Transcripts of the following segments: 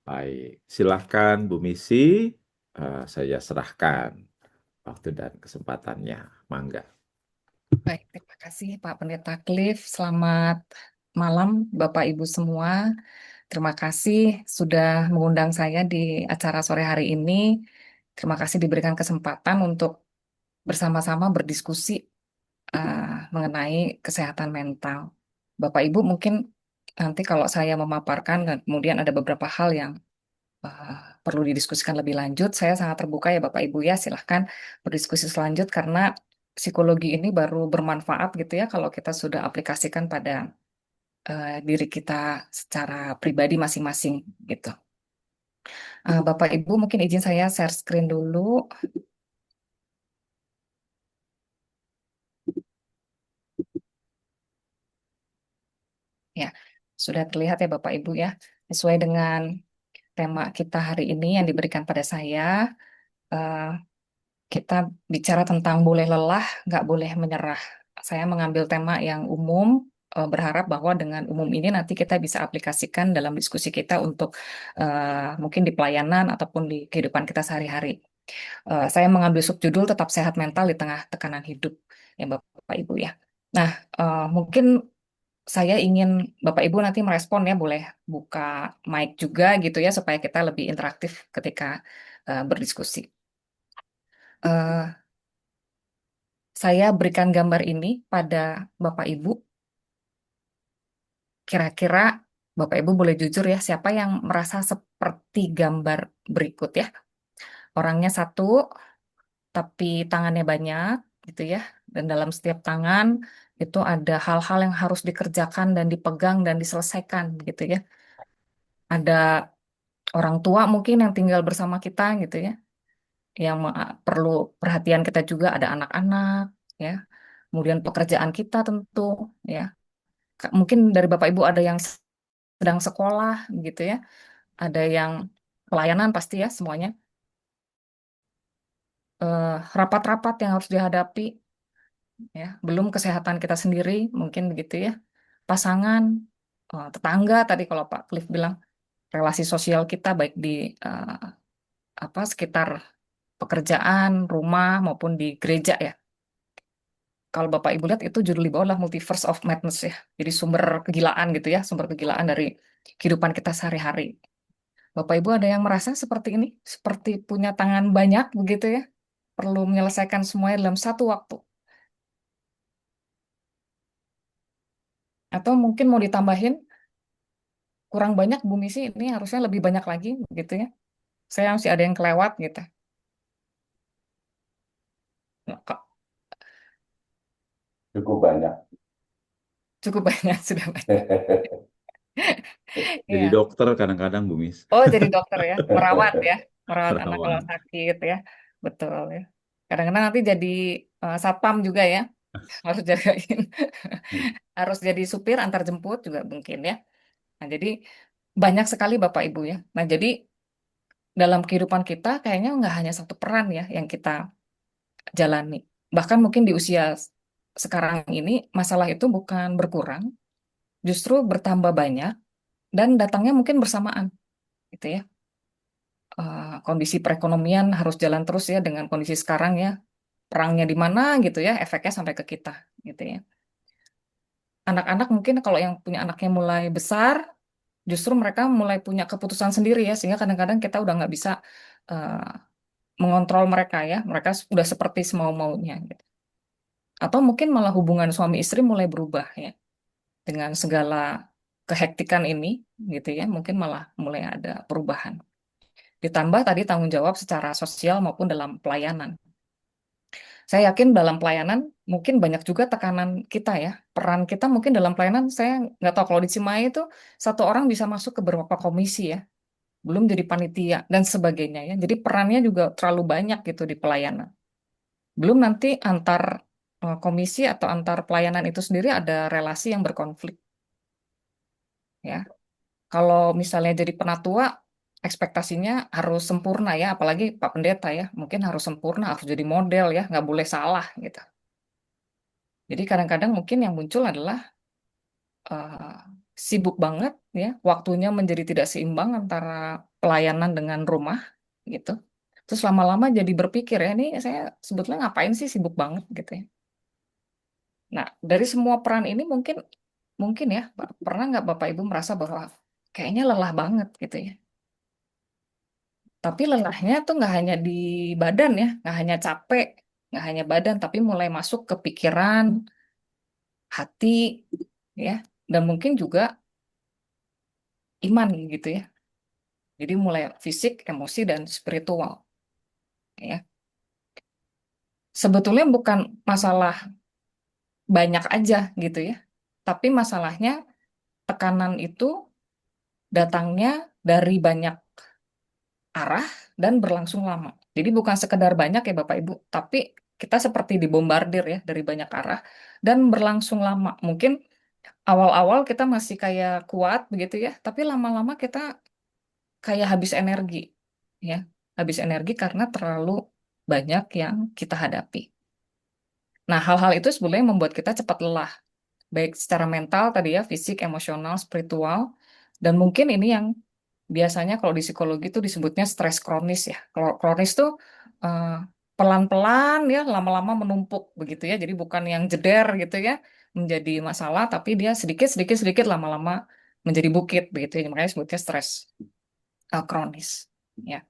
Baik, silahkan Bu Misi, saya serahkan waktu dan kesempatannya. Mangga. Baik, terima kasih Pak Pendeta Cliff. Selamat malam Bapak Ibu semua. Terima kasih sudah mengundang saya di acara sore hari ini. Terima kasih diberikan kesempatan untuk bersama-sama berdiskusi mengenai kesehatan mental. Bapak Ibu mungkin nanti kalau saya memaparkan dan kemudian ada beberapa hal yang uh, perlu didiskusikan lebih lanjut, saya sangat terbuka ya Bapak Ibu ya, silahkan berdiskusi selanjut karena psikologi ini baru bermanfaat gitu ya kalau kita sudah aplikasikan pada diri kita secara pribadi masing-masing gitu. Bapak Ibu mungkin izin saya share screen dulu ya. Sudah terlihat ya Bapak Ibu ya, sesuai dengan tema kita hari ini yang diberikan pada saya. eh, Kita bicara tentang boleh lelah, nggak boleh menyerah. Saya mengambil tema yang umum, berharap bahwa dengan umum ini nanti kita bisa aplikasikan dalam diskusi kita untuk mungkin di pelayanan ataupun di kehidupan kita sehari-hari. Saya mengambil subjudul Tetap Sehat Mental di Tengah Tekanan Hidup, ya Bapak Ibu ya. Nah, mungkin saya ingin Bapak Ibu nanti merespon ya, boleh buka mic juga gitu ya, supaya kita lebih interaktif ketika berdiskusi. Eh, Saya berikan gambar ini pada Bapak Ibu. Kira-kira Bapak Ibu boleh jujur ya, siapa yang merasa seperti gambar berikut ya? Orangnya satu, tapi tangannya banyak gitu ya. Dan dalam setiap tangan itu ada hal-hal yang harus dikerjakan dan dipegang dan diselesaikan gitu ya. Ada orang tua mungkin yang tinggal bersama kita gitu ya, yang perlu perhatian kita juga. Ada anak-anak ya. Kemudian pekerjaan kita tentu ya. Mungkin dari Bapak Ibu ada yang sedang sekolah gitu ya, ada yang pelayanan pasti ya semuanya. Rapat-rapat yang harus dihadapi ya, belum kesehatan kita sendiri mungkin begitu ya. Pasangan, tetangga tadi kalau Pak Cliff bilang, relasi sosial kita baik di eh, sekitar pekerjaan, rumah maupun di gereja ya. Kalau Bapak Ibu lihat itu judul di bawah adalah Multiverse of Madness ya. Jadi sumber kegilaan gitu ya, sumber kegilaan dari kehidupan kita sehari-hari. Bapak Ibu ada yang merasa seperti ini? Seperti punya tangan banyak begitu ya? Perlu menyelesaikan semuanya dalam satu waktu. Atau mungkin mau ditambahin, kurang banyak Bu Misi, ini harusnya lebih banyak lagi gitu ya. Saya masih ada yang kelewat gitu. Nah, Cukup banyak. cukup banyak, sudah banyak. Jadi Iya. dokter kadang-kadang Bu Mis. Oh, jadi dokter ya, merawat ya. Merawat anak kalau Perawat. sakit ya. Betul ya. Kadang-kadang nanti jadi satpam juga ya. Harus jagain. Harus jadi supir antar jemput juga mungkin ya. Nah, jadi banyak sekali Bapak Ibu ya. Nah, jadi dalam kehidupan kita kayaknya nggak hanya satu peran ya yang kita jalani. Bahkan mungkin di usia sekarang ini masalah itu bukan berkurang, justru bertambah banyak dan datangnya mungkin bersamaan gitu ya. Kondisi perekonomian harus jalan terus ya dengan kondisi sekarang ya. Perangnya di mana gitu ya, efeknya sampai ke kita gitu ya. Anak-anak mungkin kalau yang punya anaknya mulai besar, justru mereka mulai punya keputusan sendiri ya, sehingga kadang-kadang kita udah nggak bisa eh, mengontrol mereka ya. Mereka udah seperti semau-maunya gitu. Atau mungkin malah hubungan suami istri mulai berubah ya dengan segala kehektikan ini gitu ya. Mungkin malah mulai ada perubahan. Ditambah tadi tanggung jawab secara sosial maupun dalam pelayanan. Saya yakin dalam pelayanan mungkin banyak juga tekanan kita ya. Peran kita mungkin dalam pelayanan, saya nggak tahu kalau di Cimahi itu satu orang bisa masuk ke beberapa komisi ya. Belum jadi panitia dan sebagainya ya. Jadi perannya juga terlalu banyak gitu di pelayanan. Belum nanti antar komisi atau antar pelayanan itu sendiri ada relasi yang berkonflik ya. Kalau misalnya jadi penatua, ekspektasinya harus sempurna ya, apalagi Pak Pendeta ya, mungkin harus sempurna, harus jadi model ya, nggak boleh salah gitu. Jadi kadang-kadang mungkin yang muncul adalah sibuk banget ya, waktunya menjadi tidak seimbang antara pelayanan dengan rumah gitu. Terus lama-lama jadi berpikir ya, ini saya sebetulnya ngapain sih sibuk banget gitu ya. Nah, dari semua peran ini mungkin mungkin ya, pernah nggak Bapak Ibu merasa bahwa kayaknya lelah banget gitu ya. Tapi lelahnya tuh nggak hanya di badan ya, nggak hanya capek, nggak hanya badan, tapi mulai masuk ke pikiran, hati, ya, dan mungkin juga iman gitu ya. Jadi mulai fisik, emosi, dan spiritual. Ya, sebetulnya bukan masalah banyak aja gitu ya, tapi masalahnya tekanan itu datangnya dari banyak arah dan berlangsung lama. Jadi bukan sekedar banyak ya Bapak Ibu, tapi kita seperti dibombardir ya dari banyak arah dan berlangsung lama. Mungkin awal-awal kita masih kayak kuat begitu ya, tapi lama-lama kita kayak habis energi ya. Habis energi karena terlalu banyak yang kita hadapi. Nah, hal-hal itu sebenarnya membuat kita cepat lelah, baik secara mental tadi ya, fisik, emosional, spiritual, dan mungkin ini yang biasanya kalau di psikologi itu disebutnya stres kronis ya. Kalau kronis tuh eh, pelan-pelan ya, lama-lama menumpuk begitu ya. Jadi bukan yang jeder gitu ya, menjadi masalah, tapi dia sedikit, sedikit, sedikit lama-lama menjadi bukit begitu ya. Makanya disebutnya stres kronis. Ya,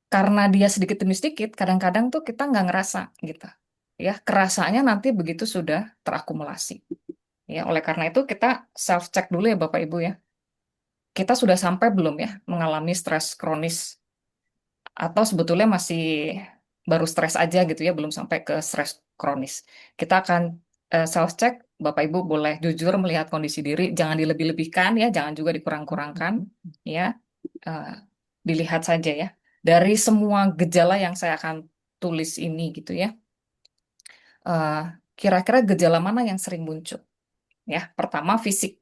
karena dia sedikit demi sedikit, kadang-kadang tuh kita nggak ngerasa gitu. Ya, kerasanya nanti begitu sudah terakumulasi. Ya, oleh karena itu kita self check dulu ya Bapak Ibu ya. Kita sudah sampai belum ya mengalami stres kronis atau sebetulnya masih baru stres aja gitu ya, belum sampai ke stres kronis. Kita akan self check, Bapak Ibu boleh jujur melihat kondisi diri, jangan dilebih-lebihkan ya, jangan juga dikurang-kurangkan ya. Eh, Dilihat saja ya. Dari semua gejala yang saya akan tulis ini gitu ya. eh, Kira-kira gejala mana yang sering muncul? Ya, pertama fisik.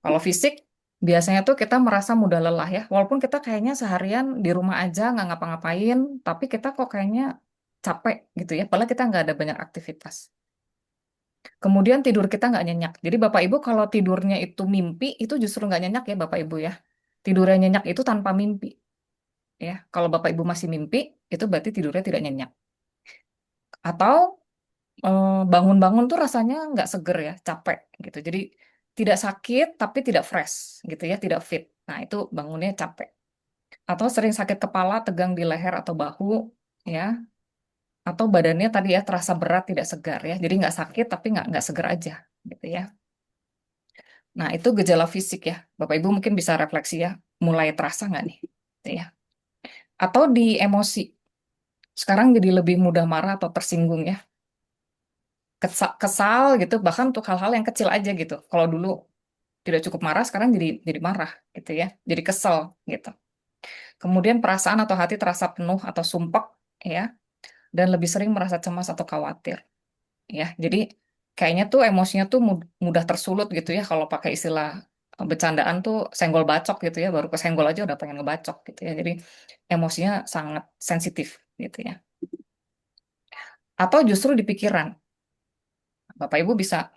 Kalau fisik, biasanya tuh kita merasa mudah lelah ya. Walaupun kita kayaknya seharian di rumah aja nggak ngapa-ngapain, tapi kita kok kayaknya capek gitu ya. Padahal kita nggak ada banyak aktivitas. Kemudian tidur kita nggak nyenyak. Jadi Bapak Ibu kalau tidurnya itu mimpi, itu justru nggak nyenyak ya Bapak Ibu ya. Tidurnya nyenyak itu tanpa mimpi ya. Kalau Bapak Ibu masih mimpi, itu berarti tidurnya tidak nyenyak. Atau bangun-bangun tuh rasanya nggak seger ya, capek gitu. Jadi tidak sakit tapi tidak fresh gitu ya, tidak fit. Nah, itu bangunnya capek. Atau sering sakit kepala, tegang di leher atau bahu ya, atau badannya tadi ya terasa berat, tidak segar ya. Jadi nggak sakit tapi nggak segar aja gitu ya. Nah, itu gejala fisik ya. Bapak Ibu mungkin bisa refleksi ya, mulai terasa nggak nih? Gitu ya. Atau di emosi. Sekarang jadi lebih mudah marah atau tersinggung ya. Kesal gitu bahkan untuk hal-hal yang kecil aja gitu. Kalau dulu tidak cukup marah sekarang jadi marah gitu ya, jadi kesel gitu. Kemudian perasaan atau hati terasa penuh atau sumpek ya, dan lebih sering merasa cemas atau khawatir ya. Jadi kayaknya tuh emosinya tuh mudah tersulut gitu ya, kalau pakai istilah bercandaan tuh senggol bacok gitu ya, baru kesenggol aja udah pengen ngebacok gitu ya. Jadi emosinya sangat sensitif gitu ya. Atau justru di pikiran, Bapak Ibu bisa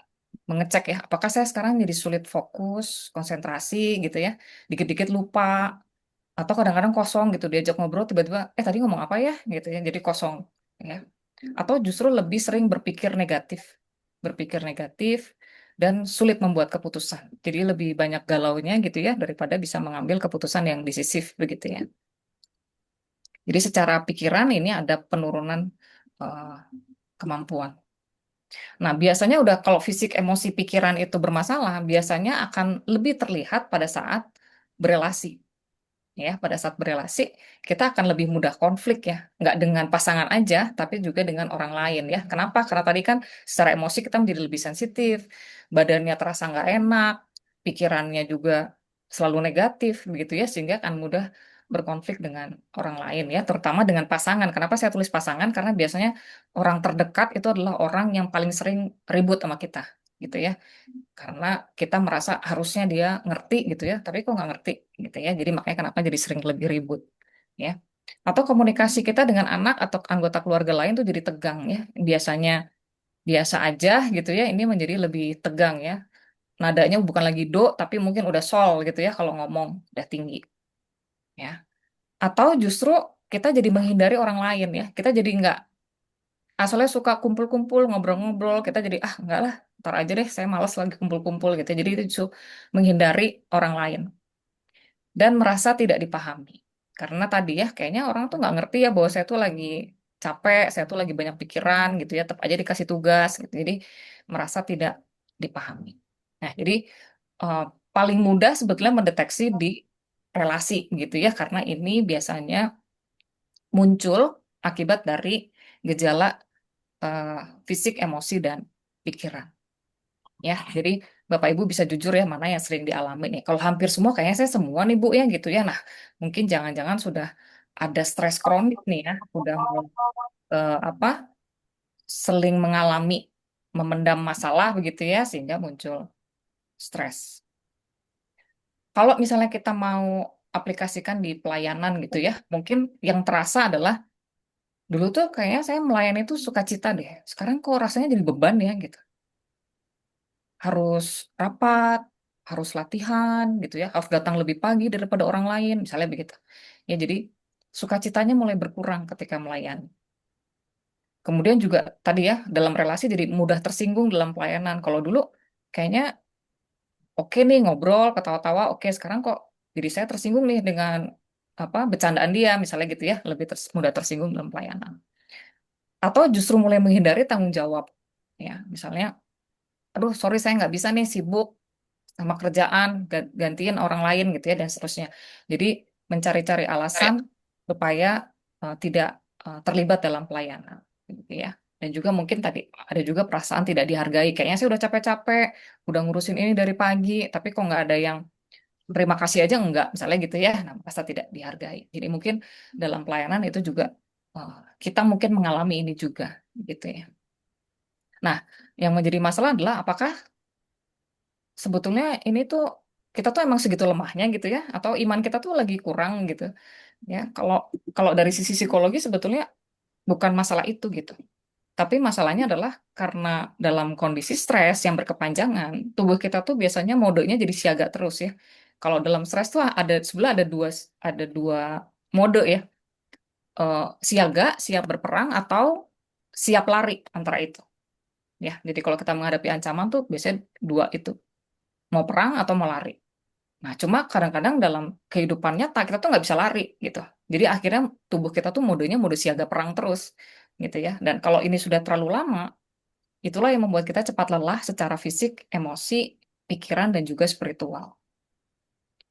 mengecek ya, apakah saya sekarang jadi sulit fokus, konsentrasi gitu ya, dikit-dikit lupa, atau kadang-kadang kosong gitu, diajak ngobrol tiba-tiba, tadi ngomong apa ya gitu ya, jadi kosong ya. Atau justru lebih sering berpikir negatif dan sulit membuat keputusan. Jadi lebih banyak galaunya gitu ya, daripada bisa mengambil keputusan yang decisif begitu ya. Jadi secara pikiran ini ada penurunan eh, kemampuan. Nah, biasanya udah kalau fisik, emosi, pikiran itu bermasalah, biasanya akan lebih terlihat pada saat berelasi. Ya, pada saat berelasi, kita akan lebih mudah konflik ya. Nggak dengan pasangan aja, tapi juga dengan orang lain ya. Kenapa? Karena tadi kan secara emosi kita menjadi lebih sensitif, badannya terasa nggak enak, pikirannya juga selalu negatif, begitu ya, sehingga akan mudah berkonflik dengan orang lain ya, terutama dengan pasangan. Kenapa saya tulis pasangan? Karena biasanya orang terdekat itu adalah orang yang paling sering ribut sama kita, gitu ya, karena kita merasa harusnya dia ngerti gitu ya, tapi kok nggak ngerti gitu ya. Jadi makanya kenapa jadi sering lebih ribut ya. Atau komunikasi kita dengan anak atau anggota keluarga lain tuh jadi tegang ya. Biasanya biasa aja gitu ya, ini menjadi lebih tegang ya. nadanya bukan lagi do, tapi mungkin udah sol gitu ya kalau ngomong, udah tinggi. Ya. Atau justru kita jadi menghindari orang lain ya. Kita jadi nggak, asalnya suka kumpul-kumpul, ngobrol-ngobrol, kita jadi, ah enggak lah, ntar aja deh, saya malas lagi kumpul-kumpul gitu. Jadi itu justru menghindari orang lain. Dan merasa tidak dipahami. Karena tadi ya, kayaknya orang tuh nggak ngerti ya bahwa saya tuh lagi capek, saya tuh lagi banyak pikiran gitu ya, tetap aja dikasih tugas gitu. Jadi merasa tidak dipahami. Nah, jadi eh, paling mudah sebetulnya mendeteksi di relasi gitu ya, karena ini biasanya muncul akibat dari gejala eh, fisik, emosi, dan pikiran. Ya, jadi Bapak Ibu bisa jujur ya mana yang sering dialami nih. Kalau hampir semua kayaknya saya semua nih Bu ya gitu ya. Nah, mungkin jangan-jangan sudah ada stres kronik nih ya, udah apa seling mengalami memendam masalah begitu ya sehingga muncul stres. Kalau misalnya kita mau aplikasikan di pelayanan gitu ya, mungkin yang terasa adalah dulu tuh kayaknya saya melayani itu sukacita deh. Sekarang kok rasanya jadi beban ya gitu. Harus rapat, harus latihan gitu ya, harus datang lebih pagi daripada orang lain, misalnya begitu. Ya, jadi sukacitanya mulai berkurang ketika melayani. Kemudian juga tadi ya, dalam relasi jadi mudah tersinggung dalam pelayanan. Kalau dulu kayaknya oke nih ngobrol, ketawa-tawa, oke sekarang kok jadi saya tersinggung nih dengan apa bercandaan dia, misalnya gitu ya, lebih mudah tersinggung dalam pelayanan. Atau justru mulai menghindari tanggung jawab. Ya, misalnya, aduh sorry saya nggak bisa nih sibuk sama kerjaan, gantiin orang lain gitu ya, dan seterusnya. Jadi mencari-cari alasan supaya tidak terlibat dalam pelayanan, gitu ya. Dan juga mungkin tadi ada juga perasaan tidak dihargai. Kayaknya saya udah capek-capek, udah ngurusin ini dari pagi, tapi kok nggak ada yang terima kasih aja enggak, misalnya gitu ya. Nah, merasa tidak dihargai. Jadi mungkin dalam pelayanan itu juga eh, kita mungkin mengalami ini juga, gitu ya. Nah, yang menjadi masalah adalah apakah sebetulnya ini tuh kita tuh emang segitu lemahnya gitu ya atau iman kita tuh lagi kurang gitu ya kalau kalau dari sisi psikologi sebetulnya bukan masalah itu gitu tapi masalahnya adalah karena dalam kondisi stres yang berkepanjangan tubuh kita tuh biasanya modenya jadi siaga terus ya kalau dalam stres tuh ada sebelah ada dua mode ya. Siaga siap berperang atau siap lari antara itu ya jadi kalau kita menghadapi ancaman tuh biasanya dua itu mau perang atau mau lari. Nah, cuma kadang-kadang dalam kehidupan nyata kita tuh nggak bisa lari gitu. Jadi akhirnya tubuh kita tuh modenya mode siaga perang terus gitu ya. Dan kalau ini sudah terlalu lama, itulah yang membuat kita cepat lelah secara fisik, emosi, pikiran, dan juga spiritual.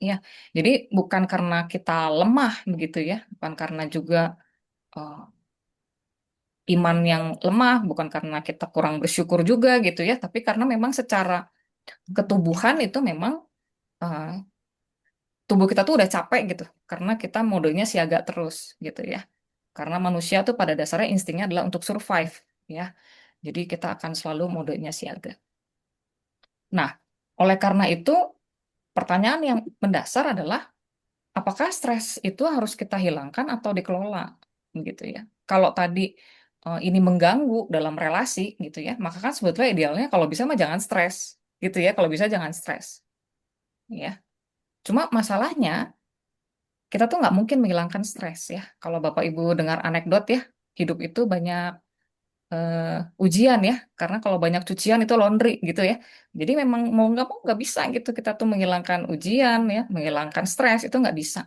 Ya, jadi bukan karena kita lemah begitu ya, bukan karena juga eh, iman yang lemah, bukan karena kita kurang bersyukur juga gitu ya, tapi karena memang secara ketubuhan itu memang eh, tubuh kita tuh udah capek gitu karena kita modenya siaga terus gitu ya. Karena manusia tuh pada dasarnya instingnya adalah untuk survive ya. Jadi kita akan selalu modenya siaga. Nah, oleh karena itu pertanyaan yang mendasar adalah apakah stres itu harus kita hilangkan atau dikelola gitu ya. Kalau tadi ini mengganggu dalam relasi gitu ya, maka kan sebetulnya idealnya kalau bisa mah jangan stres gitu ya. Kalau bisa jangan stres ya. Cuma masalahnya kita tuh nggak mungkin menghilangkan stres ya. Kalau Bapak Ibu dengar anekdot ya, hidup itu banyak ujian ya. Karena kalau banyak cucian itu laundry gitu ya. Jadi memang mau nggak bisa gitu kita tuh menghilangkan ujian ya, menghilangkan stres itu nggak bisa.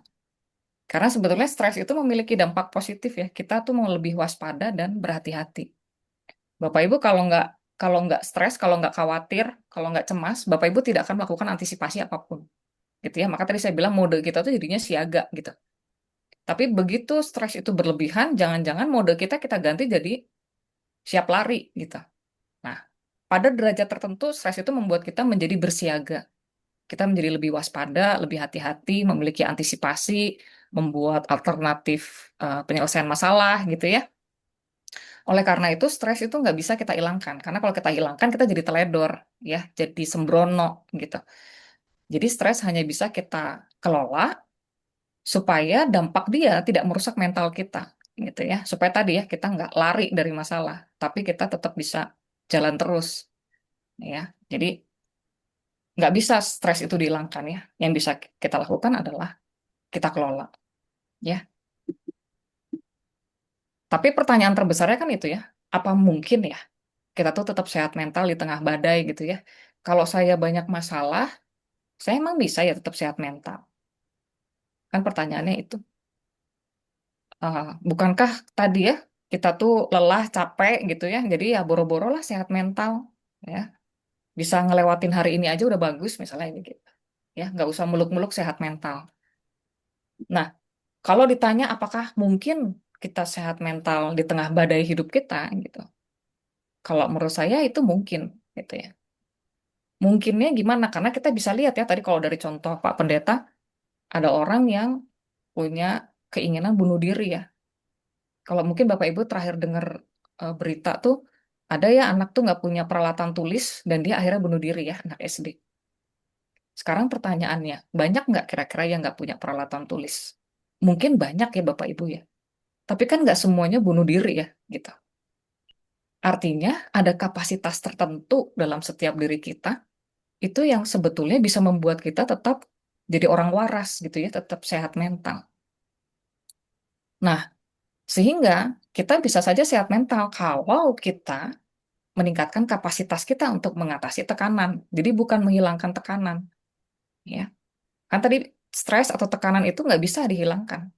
Karena sebetulnya stres itu memiliki dampak positif ya. Kita tuh mau lebih waspada dan berhati-hati. Bapak Ibu kalau nggak stres, kalau nggak khawatir, kalau nggak cemas, Bapak Ibu tidak akan melakukan antisipasi apapun gitu ya. Maka tadi saya bilang mode kita tuh jadinya siaga gitu. Tapi begitu stres itu berlebihan, jangan-jangan mode kita ganti jadi siap lari gitu. Nah, pada derajat tertentu stres itu membuat kita menjadi bersiaga. Kita menjadi lebih waspada, lebih hati-hati, memiliki antisipasi, membuat alternatif penyelesaian masalah gitu ya. Oleh karena itu stres itu nggak bisa kita hilangkan. Karena kalau kita hilangkan kita jadi teledor ya, jadi sembrono gitu. Jadi stres hanya bisa kita kelola supaya dampak dia tidak merusak mental kita gitu ya supaya tadi ya kita nggak lari dari masalah tapi kita tetap bisa jalan terus ya jadi Nggak bisa stres itu dihilangkan ya. Yang bisa kita lakukan adalah kita kelola, ya. Tapi pertanyaan terbesarnya kan itu ya, apa mungkin ya kita tuh tetap sehat mental di tengah badai gitu ya? Kalau saya banyak masalah, saya emang bisa ya tetap sehat mental? Kan pertanyaannya itu. Bukankah tadi ya kita tuh lelah, capek gitu ya, jadi ya boro-boro lah sehat mental, ya. Bisa ngelewatin hari ini aja udah bagus misalnya ini gitu. Ya, nggak usah muluk-muluk sehat mental. Nah, kalau ditanya apakah mungkin kita sehat mental di tengah badai hidup kita gitu. Kalau menurut saya itu mungkin gitu ya. Mungkinnya gimana? Karena kita bisa lihat ya tadi kalau dari contoh Pak Pendeta ada orang yang punya keinginan bunuh diri ya. Kalau mungkin Bapak Ibu terakhir dengar berita tuh ada ya anak tuh nggak punya peralatan tulis dan dia akhirnya bunuh diri ya anak SD. Sekarang pertanyaannya, banyak nggak kira-kira yang nggak punya peralatan tulis? Mungkin banyak ya Bapak Ibu ya. Tapi kan nggak semuanya bunuh diri ya gitu. Artinya ada kapasitas tertentu dalam setiap diri kita itu yang sebetulnya bisa membuat kita tetap jadi orang waras gitu ya, tetap sehat mental. Nah, sehingga kita bisa saja sehat mental kalau kita meningkatkan kapasitas kita untuk mengatasi tekanan. Jadi bukan menghilangkan tekanan, ya. Kan tadi stres atau tekanan itu nggak bisa dihilangkan,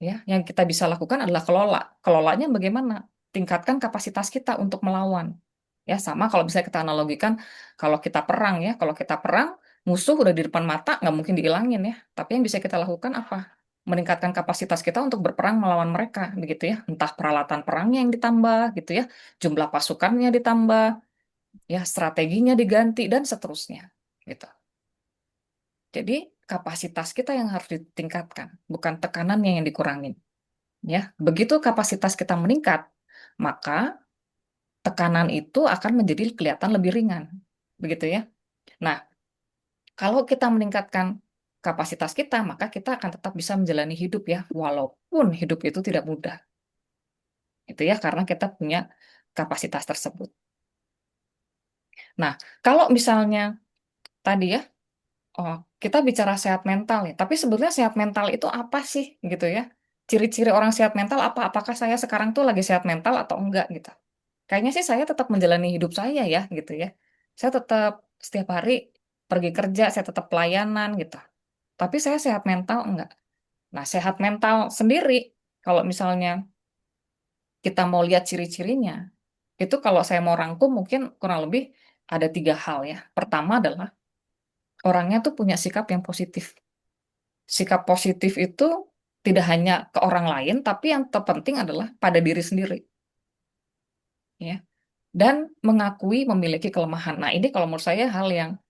ya. Yang kita bisa lakukan adalah kelola. Kelolanya bagaimana? Tingkatkan kapasitas kita untuk melawan. Ya, sama kalau bisa kita analogikan kalau kita perang ya, kalau kita perang, musuh udah di depan mata, nggak mungkin dihilangin ya. Tapi yang bisa kita lakukan apa? Meningkatkan kapasitas kita untuk berperang melawan mereka, begitu ya. Entah peralatan perangnya yang ditambah, gitu ya, jumlah pasukannya ditambah, ya strateginya diganti dan seterusnya, gitu. Jadi kapasitas kita yang harus ditingkatkan, bukan tekanannya yang dikurangin. Ya, begitu kapasitas kita meningkat, maka tekanan itu akan menjadi kelihatan lebih ringan, begitu ya. Nah, kalau kita meningkatkan kapasitas kita, maka kita akan tetap bisa menjalani hidup ya, walaupun hidup itu tidak mudah. Itu ya, karena kita punya kapasitas tersebut. Nah, kalau misalnya tadi ya, oh, kita bicara sehat mental ya, tapi sebetulnya sehat mental itu apa sih gitu ya? Ciri-ciri orang sehat mental apa? Apakah saya sekarang tuh lagi sehat mental atau enggak gitu? Kayaknya sih saya tetap menjalani hidup saya ya gitu ya. Saya tetap setiap hari pergi kerja, saya tetap pelayanan gitu. Tapi saya sehat mental enggak. Nah, sehat mental sendiri, kalau misalnya kita mau lihat ciri-cirinya, itu kalau saya mau rangkum mungkin kurang lebih ada 3 hal ya. Pertama adalah orangnya tuh punya sikap yang positif. Sikap positif itu tidak hanya ke orang lain, tapi yang terpenting adalah pada diri sendiri, ya. Dan mengakui memiliki kelemahan. Nah, ini kalau menurut saya hal yang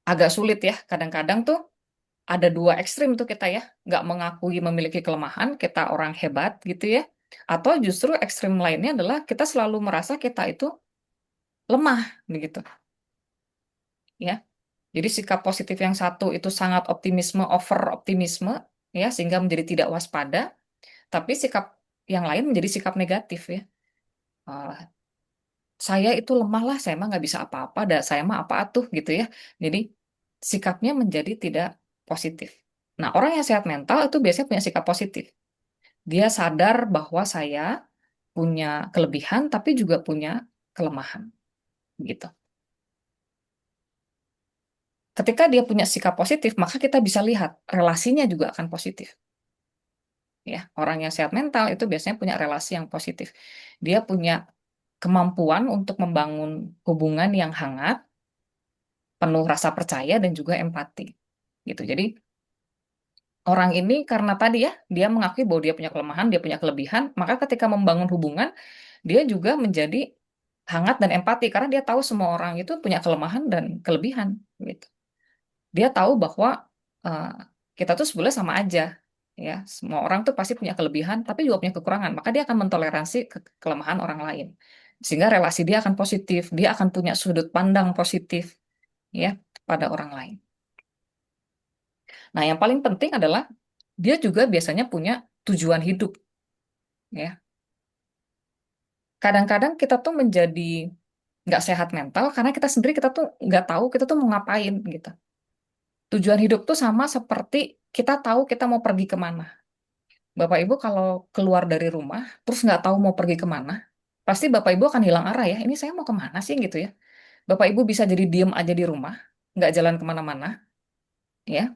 agak sulit ya. Kadang-kadang tuh ada 2 ekstrim tuh kita ya. Nggak mengakui memiliki kelemahan, kita orang hebat gitu ya. Atau justru ekstrim lainnya adalah kita selalu merasa kita itu lemah begitu, ya. Jadi sikap positif yang satu itu sangat optimisme, over optimisme, ya, sehingga menjadi tidak waspada. Tapi sikap yang lain menjadi sikap negatif ya. Eh, saya itu lemah lah, saya mah nggak bisa apa-apa, dan saya mah apa atuh gitu ya. Jadi sikapnya menjadi tidak positif. Nah, orang yang sehat mental itu biasanya punya sikap positif. Dia sadar bahwa saya punya kelebihan tapi juga punya kelemahan gitu. Ketika dia punya sikap positif, maka kita bisa lihat relasinya juga akan positif. Ya, orang yang sehat mental itu biasanya punya relasi yang positif. Dia punya kemampuan untuk membangun hubungan yang hangat, penuh rasa percaya dan juga empati. Gitu. Jadi orang ini karena tadi ya, dia mengakui bahwa dia punya kelemahan, dia punya kelebihan, maka ketika membangun hubungan, dia juga menjadi hangat dan empati karena dia tahu semua orang itu punya kelemahan dan kelebihan gitu. Dia tahu bahwa eh, kita tuh sebenarnya sama aja, ya. Semua orang tuh pasti punya kelebihan tapi juga punya kekurangan, maka dia akan mentoleransi kelemahan orang lain. Sehingga relasi dia akan positif, dia akan punya sudut pandang positif ya pada orang lain. Nah, yang paling penting adalah dia juga biasanya punya tujuan hidup, ya. Kadang-kadang kita tuh menjadi nggak sehat mental karena kita sendiri kita tuh nggak tahu kita tuh mau ngapain gitu. Tujuan hidup tuh sama seperti kita tahu kita mau pergi kemana. Bapak Ibu kalau keluar dari rumah terus nggak tahu mau pergi kemana, pasti Bapak Ibu akan hilang arah ya. Ini saya mau kemana sih gitu ya. Bapak Ibu bisa jadi diem aja di rumah, nggak jalan kemana-mana, ya.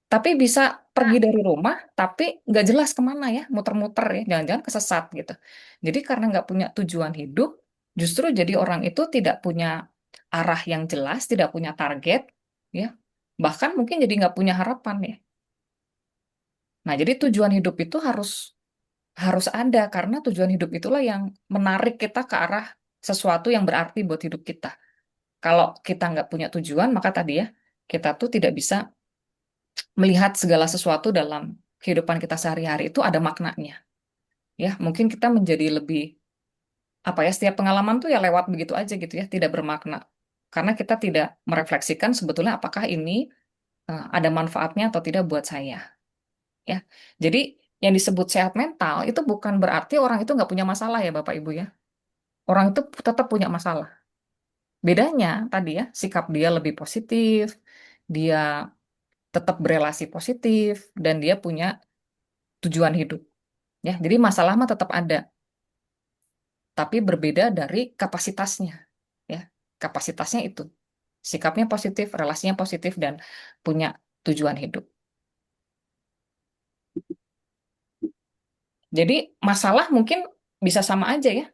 Tapi bisa pergi dari rumah, tapi nggak jelas kemana ya, muter-muter ya, jangan-jangan kesesat gitu. Jadi karena nggak punya tujuan hidup, justru jadi orang itu tidak punya arah yang jelas, tidak punya target, ya. Bahkan mungkin jadi nggak punya harapan ya. Nah, jadi tujuan hidup itu harus harus ada karena tujuan hidup itulah yang menarik kita ke arah sesuatu yang berarti buat hidup kita. Kalau kita nggak punya tujuan, maka tadi ya, kita tuh tidak bisa melihat segala sesuatu dalam kehidupan kita sehari-hari itu ada maknanya. Ya, mungkin kita menjadi lebih apa ya, setiap pengalaman tuh ya lewat begitu aja gitu ya, tidak bermakna. Karena kita tidak merefleksikan sebetulnya apakah ini ada manfaatnya atau tidak buat saya. Ya, jadi yang disebut sehat mental itu bukan berarti orang itu nggak punya masalah ya Bapak Ibu ya. Orang itu tetap punya masalah. Bedanya tadi ya, sikap dia lebih positif, dia tetap berelasi positif, dan dia punya tujuan hidup. Ya, jadi masalah mah tetap ada, tapi berbeda dari kapasitasnya. Ya, kapasitasnya itu sikapnya positif, relasinya positif, dan punya tujuan hidup. Jadi masalah mungkin bisa sama aja ya,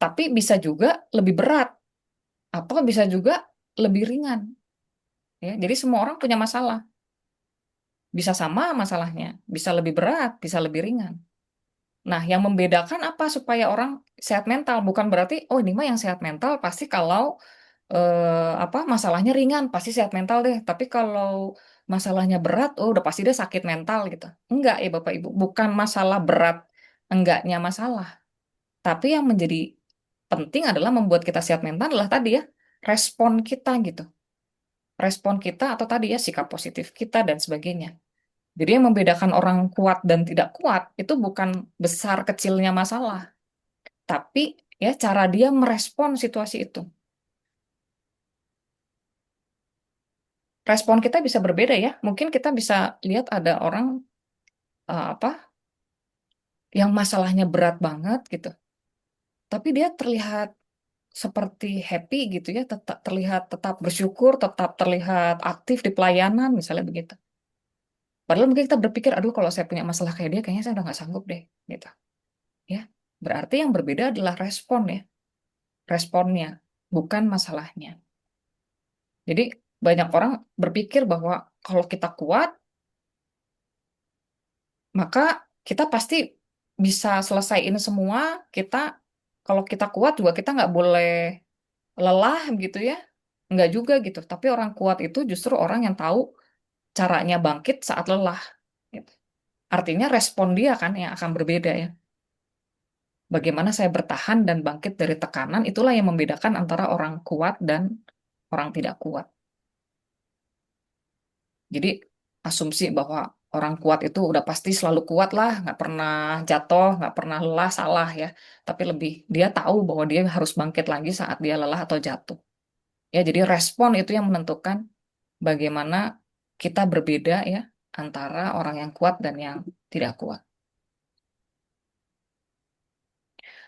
tapi bisa juga lebih berat atau bisa juga lebih ringan. Ya, jadi semua orang punya masalah. Bisa sama masalahnya, bisa lebih berat, bisa lebih ringan. Nah, yang membedakan apa supaya orang sehat mental? Bukan berarti, oh ini mah yang sehat mental pasti kalau apa masalahnya ringan, pasti sehat mental deh. Tapi kalau masalahnya berat, oh udah pasti dia sakit mental gitu. Enggak ya Bapak Ibu, bukan masalah berat, enggaknya masalah. Tapi yang menjadi penting adalah membuat kita sehat mental adalah tadi ya, respon kita gitu. Respon kita atau tadi ya sikap positif kita dan sebagainya. Jadi yang membedakan orang kuat dan tidak kuat itu bukan besar kecilnya masalah, tapi ya cara dia merespon situasi itu. Respon kita bisa berbeda ya. Mungkin kita bisa lihat ada orang apa yang masalahnya berat banget gitu, tapi dia terlihat seperti happy gitu ya, tetap terlihat tetap bersyukur, tetap terlihat aktif di pelayanan misalnya begitu. Padahal mungkin kita berpikir, aduh kalau saya punya masalah kayak dia, kayaknya saya udah nggak sanggup deh, gitu. Ya, berarti yang berbeda adalah respon ya, responnya, bukan masalahnya. Jadi banyak orang berpikir bahwa kalau kita kuat, maka kita pasti bisa selesaiin semua. Kita kalau kita kuat juga kita nggak boleh lelah gitu ya. Nggak juga gitu. Tapi orang kuat itu justru orang yang tahu caranya bangkit saat lelah. Gitu. Artinya respon dia kan yang akan berbeda ya. Bagaimana saya bertahan dan bangkit dari tekanan, itulah yang membedakan antara orang kuat dan orang tidak kuat. Jadi asumsi bahwa orang kuat itu udah pasti selalu kuat lah, nggak pernah jatuh, nggak pernah lelah, salah ya. Tapi lebih dia tahu bahwa dia harus bangkit lagi saat dia lelah atau jatuh. Ya, jadi respon itu yang menentukan bagaimana kita berbeda ya antara orang yang kuat dan yang tidak kuat.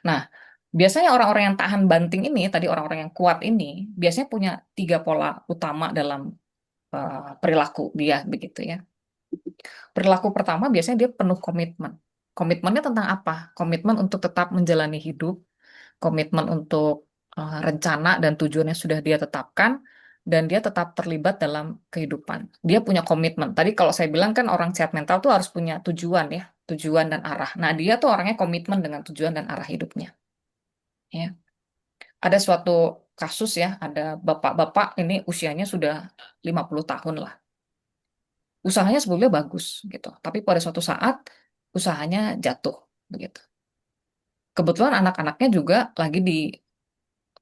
Nah, biasanya orang-orang yang tahan banting ini, tadi orang-orang yang kuat ini, biasanya punya tiga pola utama dalam perilaku dia begitu ya. Perilaku pertama biasanya dia penuh komitmen. Komitmennya tentang apa? Komitmen untuk tetap menjalani hidup, komitmen untuk rencana dan tujuan yang sudah dia tetapkan, dan dia tetap terlibat dalam kehidupan. Dia punya komitmen. Tadi kalau saya bilang kan orang sehat mental tuh harus punya tujuan ya, tujuan dan arah. Nah, dia tuh orangnya komitmen dengan tujuan dan arah hidupnya. Ya. Ada suatu kasus ya, ada bapak-bapak ini usianya sudah 50 tahun lah. Usahanya sebetulnya bagus gitu, tapi pada suatu saat usahanya jatuh begitu. Kebetulan anak-anaknya juga lagi di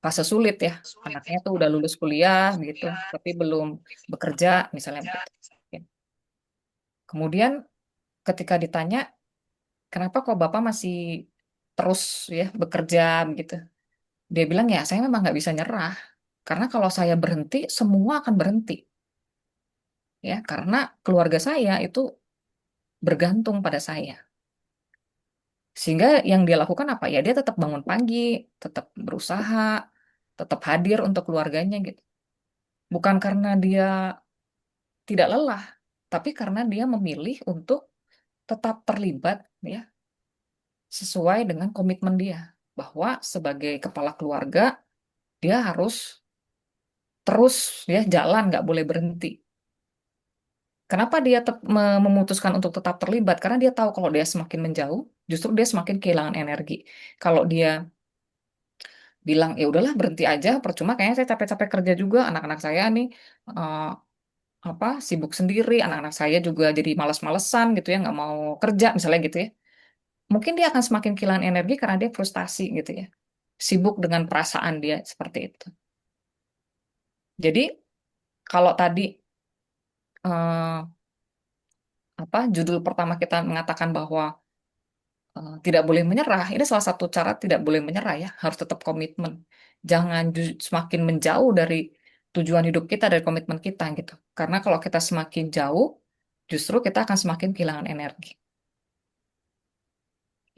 fase sulit ya. Anaknya tuh udah lulus kuliah gitu, tapi belum bekerja misalnya begitu. Kemudian ketika ditanya, kenapa kok Bapak masih terus ya bekerja begitu? Dia bilang ya saya memang nggak bisa nyerah karena kalau saya berhenti semua akan berhenti ya karena keluarga saya itu bergantung pada saya. Sehingga yang dia lakukan apa ya dia tetap bangun pagi, tetap berusaha, tetap hadir untuk keluarganya gitu. Bukan karena dia tidak lelah, tapi karena dia memilih untuk tetap terlibat ya sesuai dengan komitmen dia bahwa sebagai kepala keluarga dia harus terus ya jalan nggak boleh berhenti. Kenapa dia memutuskan untuk tetap terlibat? Karena dia tahu kalau dia semakin menjauh, justru dia semakin kehilangan energi. Kalau dia bilang ya udahlah berhenti aja, percuma kayaknya saya capek-capek kerja juga, anak-anak saya nih eh, apa sibuk sendiri, anak-anak saya juga jadi malas-malesan gitu ya, nggak mau kerja misalnya gitu ya. Mungkin dia akan semakin kehilangan energi karena dia frustasi gitu ya, sibuk dengan perasaan dia seperti itu. Jadi kalau tadi eh, apa judul pertama kita mengatakan bahwa tidak boleh menyerah. Ini salah satu cara tidak boleh menyerah ya, harus tetap komitmen. Jangan semakin menjauh dari tujuan hidup kita, dari komitmen kita gitu. Karena kalau kita semakin jauh, justru kita akan semakin kehilangan energi.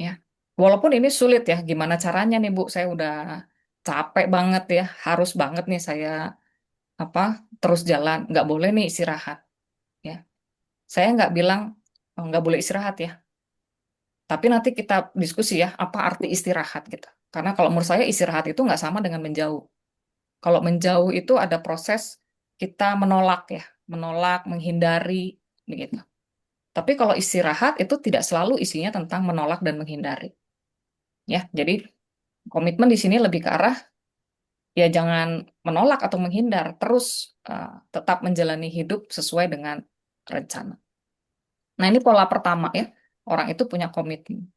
Ya, walaupun ini sulit ya, gimana caranya nih Bu? Saya udah capek banget ya, harus banget nih saya apa terus jalan, nggak boleh nih istirahat. Ya, saya nggak bilang nggak boleh istirahat ya. Tapi nanti kita diskusi ya, apa arti istirahat gitu. Karena kalau menurut saya istirahat itu nggak sama dengan menjauh. Kalau menjauh itu ada proses kita menolak ya, menolak, menghindari, begitu. Tapi kalau istirahat itu tidak selalu isinya tentang menolak dan menghindari. Ya, jadi komitmen di sini lebih ke arah ya jangan menolak atau menghindar, terus tetap menjalani hidup sesuai dengan rencana. Nah, ini pola pertama ya. Orang itu punya komitmen.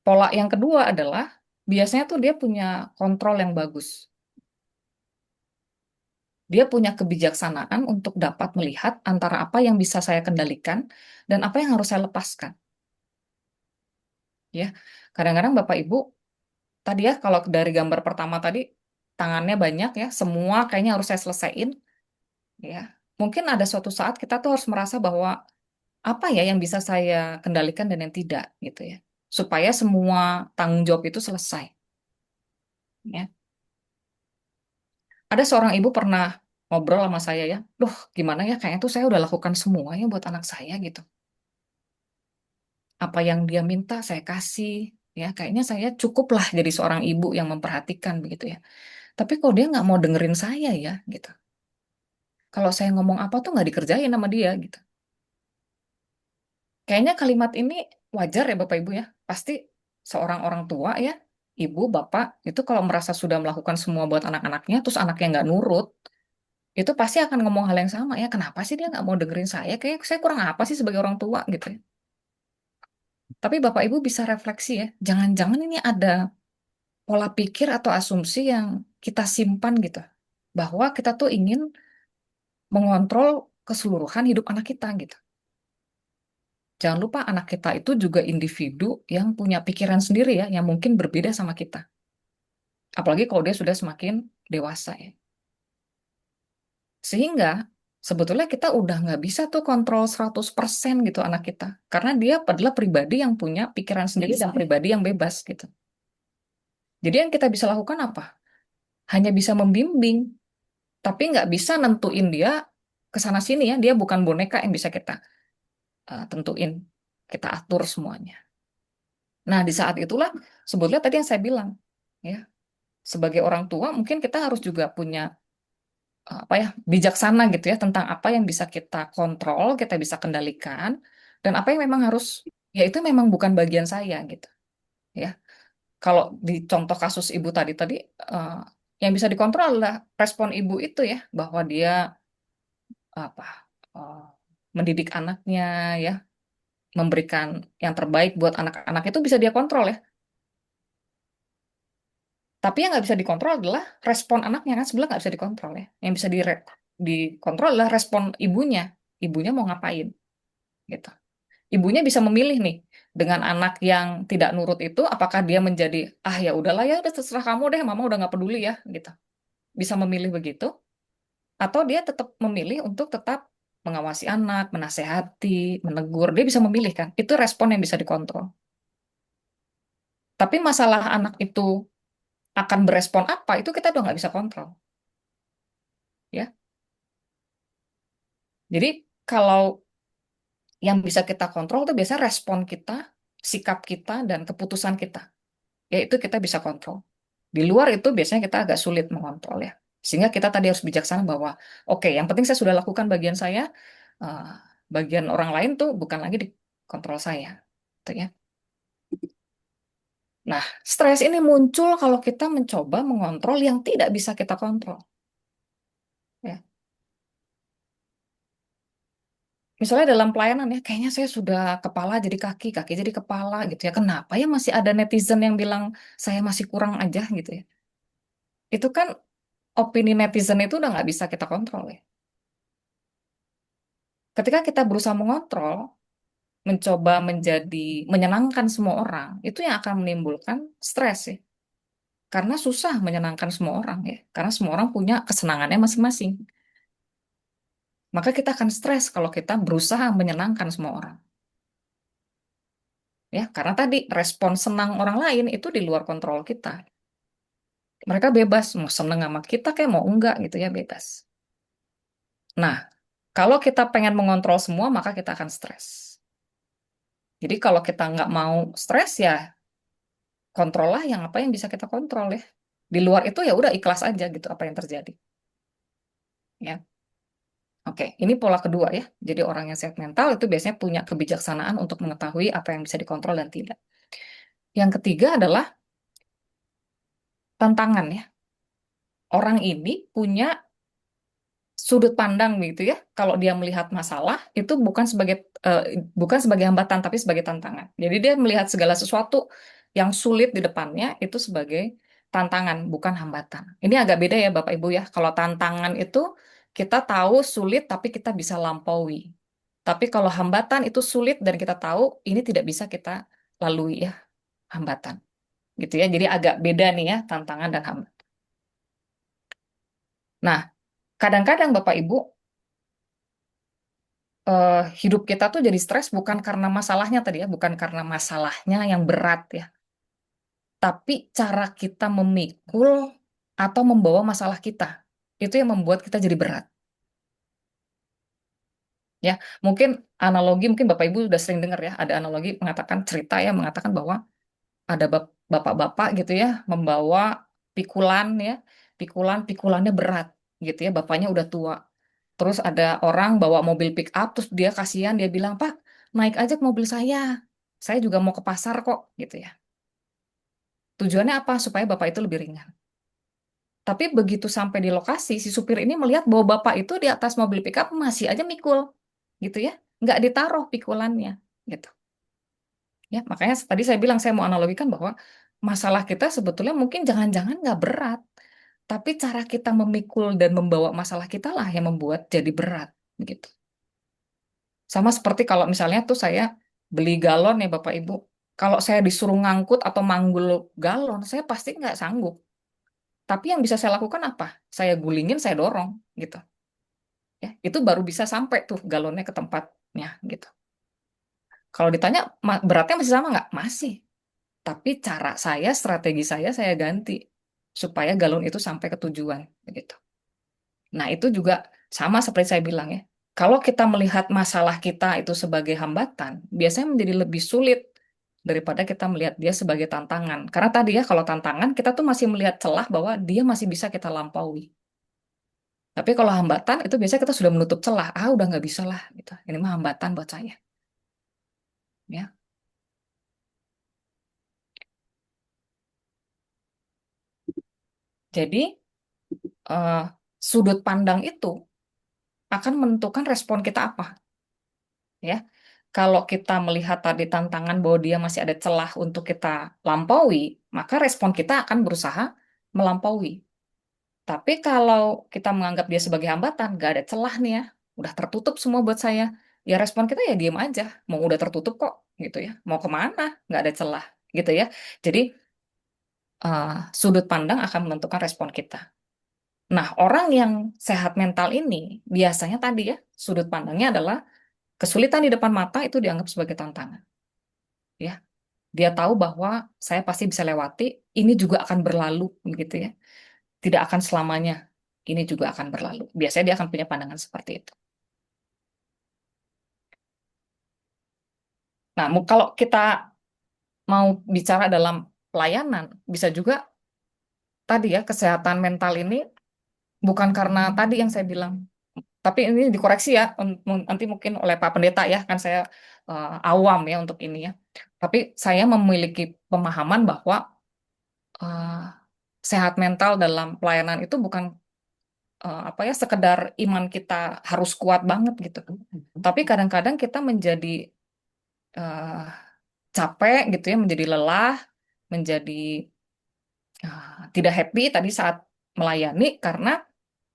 Pola yang kedua adalah biasanya tuh dia punya kontrol yang bagus. Dia punya kebijaksanaan untuk dapat melihat antara apa yang bisa saya kendalikan dan apa yang harus saya lepaskan. Ya, kadang-kadang Bapak Ibu tadi ya kalau dari gambar pertama tadi tangannya banyak ya, semua kayaknya harus saya selesaiin. Ya, mungkin ada suatu saat kita tuh harus merasa bahwa apa ya yang bisa saya kendalikan dan yang tidak gitu ya, supaya semua tanggung jawab itu selesai. Ya. Ada seorang ibu pernah ngobrol sama saya ya, loh gimana ya kayaknya tuh saya udah lakukan semuanya buat anak saya gitu. Apa yang dia minta saya kasih, ya kayaknya saya cukup lah jadi seorang ibu yang memperhatikan begitu ya. Tapi kok dia nggak mau dengerin saya ya gitu. Kalau saya ngomong apa tuh nggak dikerjain sama dia gitu. Kayaknya kalimat ini wajar ya Bapak Ibu ya. Pasti seorang orang tua ya, ibu, bapak itu kalau merasa sudah melakukan semua buat anak-anaknya, terus anaknya nggak nurut, itu pasti akan ngomong hal yang sama ya. Kenapa sih dia nggak mau dengerin saya? Kayak saya kurang apa sih sebagai orang tua gitu ya. Tapi Bapak Ibu bisa refleksi ya. Jangan-jangan ini ada pola pikir atau asumsi yang kita simpan gitu. Bahwa kita tuh ingin mengontrol keseluruhan hidup anak kita gitu. Jangan lupa anak kita itu juga individu yang punya pikiran sendiri ya, yang mungkin berbeda sama kita. Apalagi kalau dia sudah semakin dewasa ya. Sehingga sebetulnya kita udah nggak bisa tuh kontrol 100% gitu anak kita. Karena dia adalah pribadi yang punya pikiran sendiri dan pribadi yang bebas gitu. Jadi yang kita bisa lakukan apa? Hanya bisa membimbing, tapi nggak bisa nentuin dia ke sana sini ya. Dia bukan boneka yang bisa kita tentuin, kita atur semuanya. Nah, di saat itulah sebetulnya tadi yang saya bilang, ya, sebagai orang tua mungkin kita harus juga punya apa ya bijaksana gitu ya tentang apa yang bisa kita kontrol, kita bisa kendalikan, dan apa yang memang harus ya itu memang bukan bagian saya gitu, ya. Kalau di contoh kasus ibu tadi tadi eh, yang bisa dikontrol adalah respon ibu itu ya bahwa dia apa eh, mendidik anaknya ya memberikan yang terbaik buat anak-anak itu bisa dia kontrol ya. Tapi yang nggak bisa dikontrol adalah respon anaknya kan sebenarnya nggak bisa dikontrol ya. Yang bisa dikontrol adalah respon ibunya. Ibunya mau ngapain gitu. Ibunya bisa memilih nih dengan anak yang tidak nurut itu, apakah dia menjadi ya udahlah ya udah terserah kamu deh, mama udah nggak peduli ya gitu. Bisa memilih begitu, atau dia tetap memilih untuk tetap mengawasi anak, menasehati, menegur. Dia bisa memilih kan. Itu respon yang bisa dikontrol. Tapi masalah anak itu akan berespon apa, itu kita udah nggak bisa kontrol. Ya. Jadi kalau yang bisa kita kontrol itu biasanya respon kita, sikap kita, dan keputusan kita. Yaitu kita bisa kontrol. Di luar itu biasanya kita agak sulit mengontrol ya. Sehingga kita tadi harus bijaksana bahwa, oke, yang penting saya sudah lakukan bagian saya, eh, bagian orang lain tuh bukan lagi di kontrol saya. Gitu ya. Nah, stres ini muncul kalau kita mencoba mengontrol yang tidak bisa kita kontrol. Ya. Misalnya dalam pelayanan ya, kayaknya saya sudah kepala jadi kaki, kaki jadi kepala gitu ya. Kenapa ya masih ada netizen yang bilang saya masih kurang aja gitu ya. Itu kan opini netizen itu udah nggak bisa kita kontrol ya. Ketika kita berusaha mengontrol, mencoba menjadi menyenangkan semua orang, itu yang akan menimbulkan stres ya. Karena susah menyenangkan semua orang ya. Karena semua orang punya kesenangannya masing-masing. Maka kita akan stres kalau kita berusaha menyenangkan semua orang. Ya, karena tadi respon senang orang lain itu di luar kontrol kita. Mereka bebas mau seneng sama kita kayak mau enggak gitu ya bebas. Nah, kalau kita pengen mengontrol semua maka kita akan stres. Jadi kalau kita nggak mau stres ya kontrol lah yang apa yang bisa kita kontrol ya. Di luar itu ya udah ikhlas aja gitu apa yang terjadi. Ya, oke. Ini pola kedua ya. Jadi orang yang sehat mental itu biasanya punya kebijaksanaan untuk mengetahui apa yang bisa dikontrol dan tidak. Yang ketiga adalah tantangan ya. Orang ini punya sudut pandang gitu ya. Kalau dia melihat masalah itu bukan sebagai hambatan tapi sebagai tantangan. Jadi dia melihat segala sesuatu yang sulit di depannya itu sebagai tantangan, bukan hambatan. Ini agak beda ya Bapak Ibu ya. Kalau tantangan itu kita tahu sulit tapi kita bisa lampaui. Tapi kalau hambatan itu sulit dan kita tahu ini tidak bisa kita lalui ya, hambatan. Gitu ya. Jadi agak beda nih ya tantangan dan hambatan. Nah, kadang-kadang Bapak Ibu hidup kita tuh jadi stres bukan karena masalahnya tadi ya, bukan karena masalahnya yang berat ya, tapi cara kita memikul atau membawa masalah kita itu yang membuat kita jadi berat. Ya, mungkin analogi mungkin Bapak Ibu sudah sering dengar ya, ada analogi mengatakan cerita ya mengatakan bahwa ada bapak-bapak gitu ya membawa pikulan ya, pikulannya berat gitu ya, bapaknya udah tua. Terus ada orang bawa mobil pick up, terus dia kasihan, dia bilang, Pak, naik aja ke mobil saya juga mau ke pasar kok, gitu ya. Tujuannya apa? Supaya bapak itu lebih ringan. Tapi begitu sampai di lokasi, si supir ini melihat bahwa bapak itu di atas mobil pick up masih aja mikul, gitu ya. Nggak ditaruh pikulannya, gitu. Ya, makanya tadi saya bilang, saya mau analogikan bahwa masalah kita sebetulnya mungkin jangan-jangan nggak berat, tapi cara kita memikul dan membawa masalah kita lah yang membuat jadi berat, gitu. Sama seperti kalau misalnya tuh saya beli galon ya Bapak Ibu. Kalau saya disuruh ngangkut atau manggul galon, saya pasti nggak sanggup. Tapi yang bisa saya lakukan apa? Saya gulingin, saya dorong gitu. Ya, itu baru bisa sampai tuh galonnya ke tempatnya gitu. Kalau ditanya beratnya masih sama nggak? Masih. Tapi cara saya, strategi saya ganti supaya galon itu sampai ke tujuan begitu. Nah, itu juga sama seperti saya bilang ya. Kalau kita melihat masalah kita itu sebagai hambatan, biasanya menjadi lebih sulit daripada kita melihat dia sebagai tantangan. Karena tadi ya, kalau tantangan kita tuh masih melihat celah bahwa dia masih bisa kita lampaui. Tapi kalau hambatan itu biasanya kita sudah menutup celah. Udah nggak bisa lah gitu. Ini mah hambatan buat saya. Ya. Jadi eh, sudut pandang itu akan menentukan respon kita apa. Ya. Kalau kita melihat tadi tantangan bahwa dia masih ada celah untuk kita lampaui, maka respon kita akan berusaha melampaui. Tapi kalau kita menganggap dia sebagai hambatan, gak ada celah nih ya, udah tertutup semua buat saya. ya respon kita ya diem aja, mau udah tertutup kok gitu ya, mau kemana, nggak ada celah gitu ya. Jadi sudut pandang akan menentukan respon kita. Nah, orang yang sehat mental ini biasanya tadi ya, sudut pandangnya adalah kesulitan di depan mata itu dianggap sebagai tantangan. Ya, dia tahu bahwa saya pasti bisa lewati, ini juga akan berlalu, gitu ya. Tidak akan selamanya, ini juga akan berlalu. Biasanya dia akan punya pandangan seperti itu. Nah, kalau kita mau bicara dalam pelayanan, bisa juga tadi ya, kesehatan mental ini bukan karena tadi yang saya bilang, tapi ini dikoreksi ya, nanti mungkin oleh Pak Pendeta ya, kan saya awam ya untuk ini ya. Tapi saya memiliki pemahaman bahwa eh, sehat mental dalam pelayanan itu bukan apa ya sekedar iman kita harus kuat banget gitu. Tapi kadang-kadang kita menjadi eh, capek gitu ya, menjadi lelah, menjadi tidak happy tadi saat melayani karena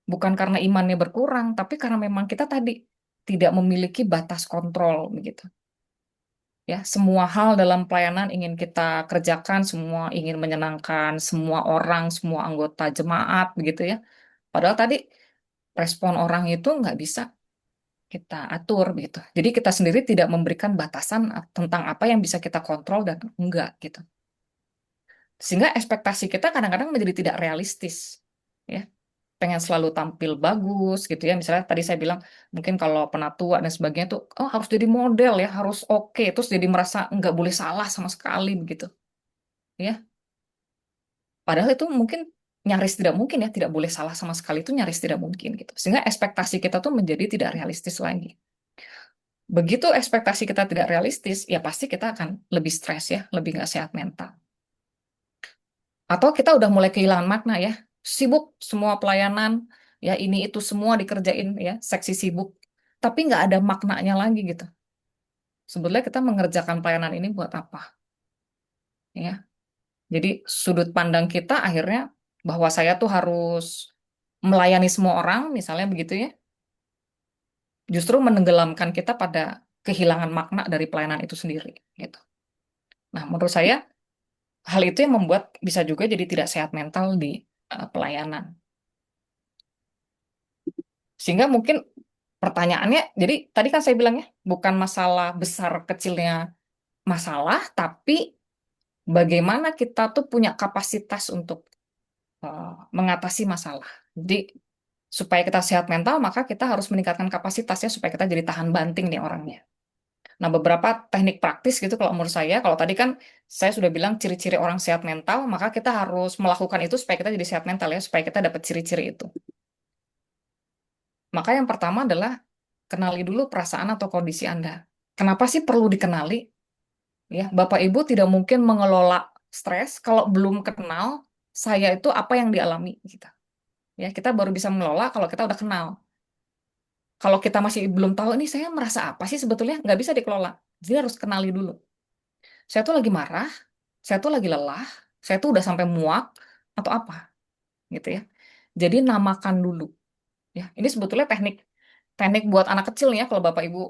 bukan karena imannya berkurang, tapi karena memang kita tadi tidak memiliki batas kontrol begitu. Ya, semua hal dalam pelayanan ingin kita kerjakan, semua ingin menyenangkan semua orang, semua anggota jemaat begitu ya. Padahal tadi respon orang itu nggak bisa kita atur begitu. Jadi kita sendiri tidak memberikan batasan tentang apa yang bisa kita kontrol dan enggak gitu. Sehingga ekspektasi kita kadang-kadang menjadi tidak realistis. Ya, pengen selalu tampil bagus gitu ya. Misalnya tadi saya bilang mungkin kalau penatua dan sebagainya tuh oh harus jadi model ya, harus oke, terus jadi merasa nggak boleh salah sama sekali begitu. Ya, padahal itu mungkin nyaris tidak mungkin ya, tidak boleh salah sama sekali itu nyaris tidak mungkin gitu. Sehingga ekspektasi kita tuh menjadi tidak realistis lagi. Begitu ekspektasi kita tidak realistis, ya pasti kita akan lebih stres ya, lebih nggak sehat mental. Atau kita udah mulai kehilangan makna ya, sibuk semua pelayanan, ya ini itu semua dikerjain ya, seksi sibuk, tapi nggak ada maknanya lagi gitu. Sebetulnya kita mengerjakan pelayanan ini buat apa? Ya, jadi sudut pandang kita akhirnya bahwa saya tuh harus melayani semua orang, misalnya begitu ya, justru menenggelamkan kita pada kehilangan makna dari pelayanan itu sendiri gitu. Nah, menurut saya hal itu yang membuat bisa juga jadi tidak sehat mental di pelayanan. Sehingga mungkin pertanyaannya, jadi tadi kan saya bilang ya, bukan masalah besar kecilnya masalah, tapi bagaimana kita tuh punya kapasitas untuk mengatasi masalah. Jadi supaya kita sehat mental, maka kita harus meningkatkan kapasitasnya supaya kita jadi tahan banting nih orangnya. Nah, beberapa teknik praktis gitu kalau menurut saya, kalau tadi kan saya sudah bilang ciri-ciri orang sehat mental, maka kita harus melakukan itu supaya kita jadi sehat mental ya, supaya kita dapat ciri-ciri itu. Maka yang pertama adalah kenali dulu perasaan atau kondisi Anda. Kenapa sih perlu dikenali? Ya, Bapak Ibu tidak mungkin mengelola stres kalau belum kenal saya itu apa yang dialami kita. Ya, kita baru bisa mengelola kalau kita udah kenal. Kalau kita masih belum tahu ini saya merasa apa sih sebetulnya nggak bisa dikelola. Jadi harus kenali dulu. Saya tuh lagi marah, saya tuh lagi lelah, saya tuh udah sampai muak atau apa gitu ya. Jadi namakan dulu. Ya, ini sebetulnya teknik teknik buat anak kecil nih ya. Kalau Bapak Ibu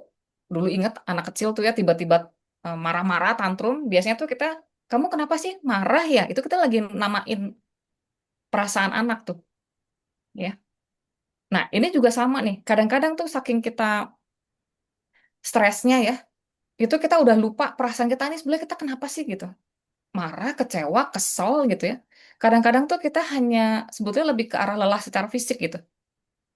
dulu ingat anak kecil tuh ya tiba-tiba marah-marah tantrum, biasanya tuh kita kamu kenapa sih marah ya? Itu kita lagi namain perasaan anak tuh, ya. Nah, ini juga sama nih. Kadang-kadang tuh saking kita stresnya ya, itu kita udah lupa perasaan kita ini sebenarnya kita kenapa sih gitu. Marah, kecewa, kesel gitu ya. Kadang-kadang tuh kita hanya sebetulnya lebih ke arah lelah secara fisik gitu.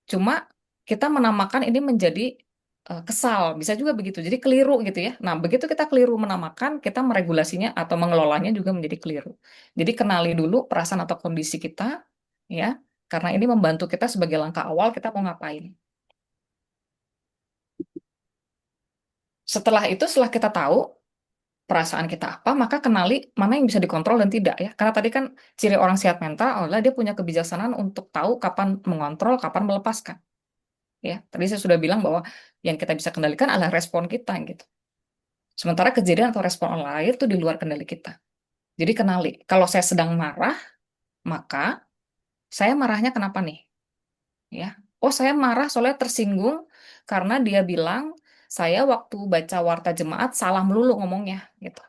Cuma kita menamakan ini menjadi kesal, bisa juga begitu. Jadi keliru gitu ya. Nah, begitu kita keliru menamakan, kita meregulasinya atau mengelolanya juga menjadi keliru. Jadi kenali dulu perasaan atau kondisi kita, ya, karena ini membantu kita sebagai langkah awal kita mau ngapain. Setelah itu, setelah kita tahu perasaan kita apa, maka kenali mana yang bisa dikontrol dan tidak ya. Karena tadi kan ciri orang sehat mental adalah dia punya kebijaksanaan untuk tahu kapan mengontrol, kapan melepaskan. Ya, tadi saya sudah bilang bahwa yang kita bisa kendalikan adalah respon kita gitu. Sementara kejadian atau respon orang lain itu di luar kendali kita. Jadi kenali, kalau saya sedang marah, maka saya marahnya kenapa nih? Ya, oh saya marah soalnya tersinggung karena dia bilang saya waktu baca Warta Jemaat salah melulu ngomongnya gitu.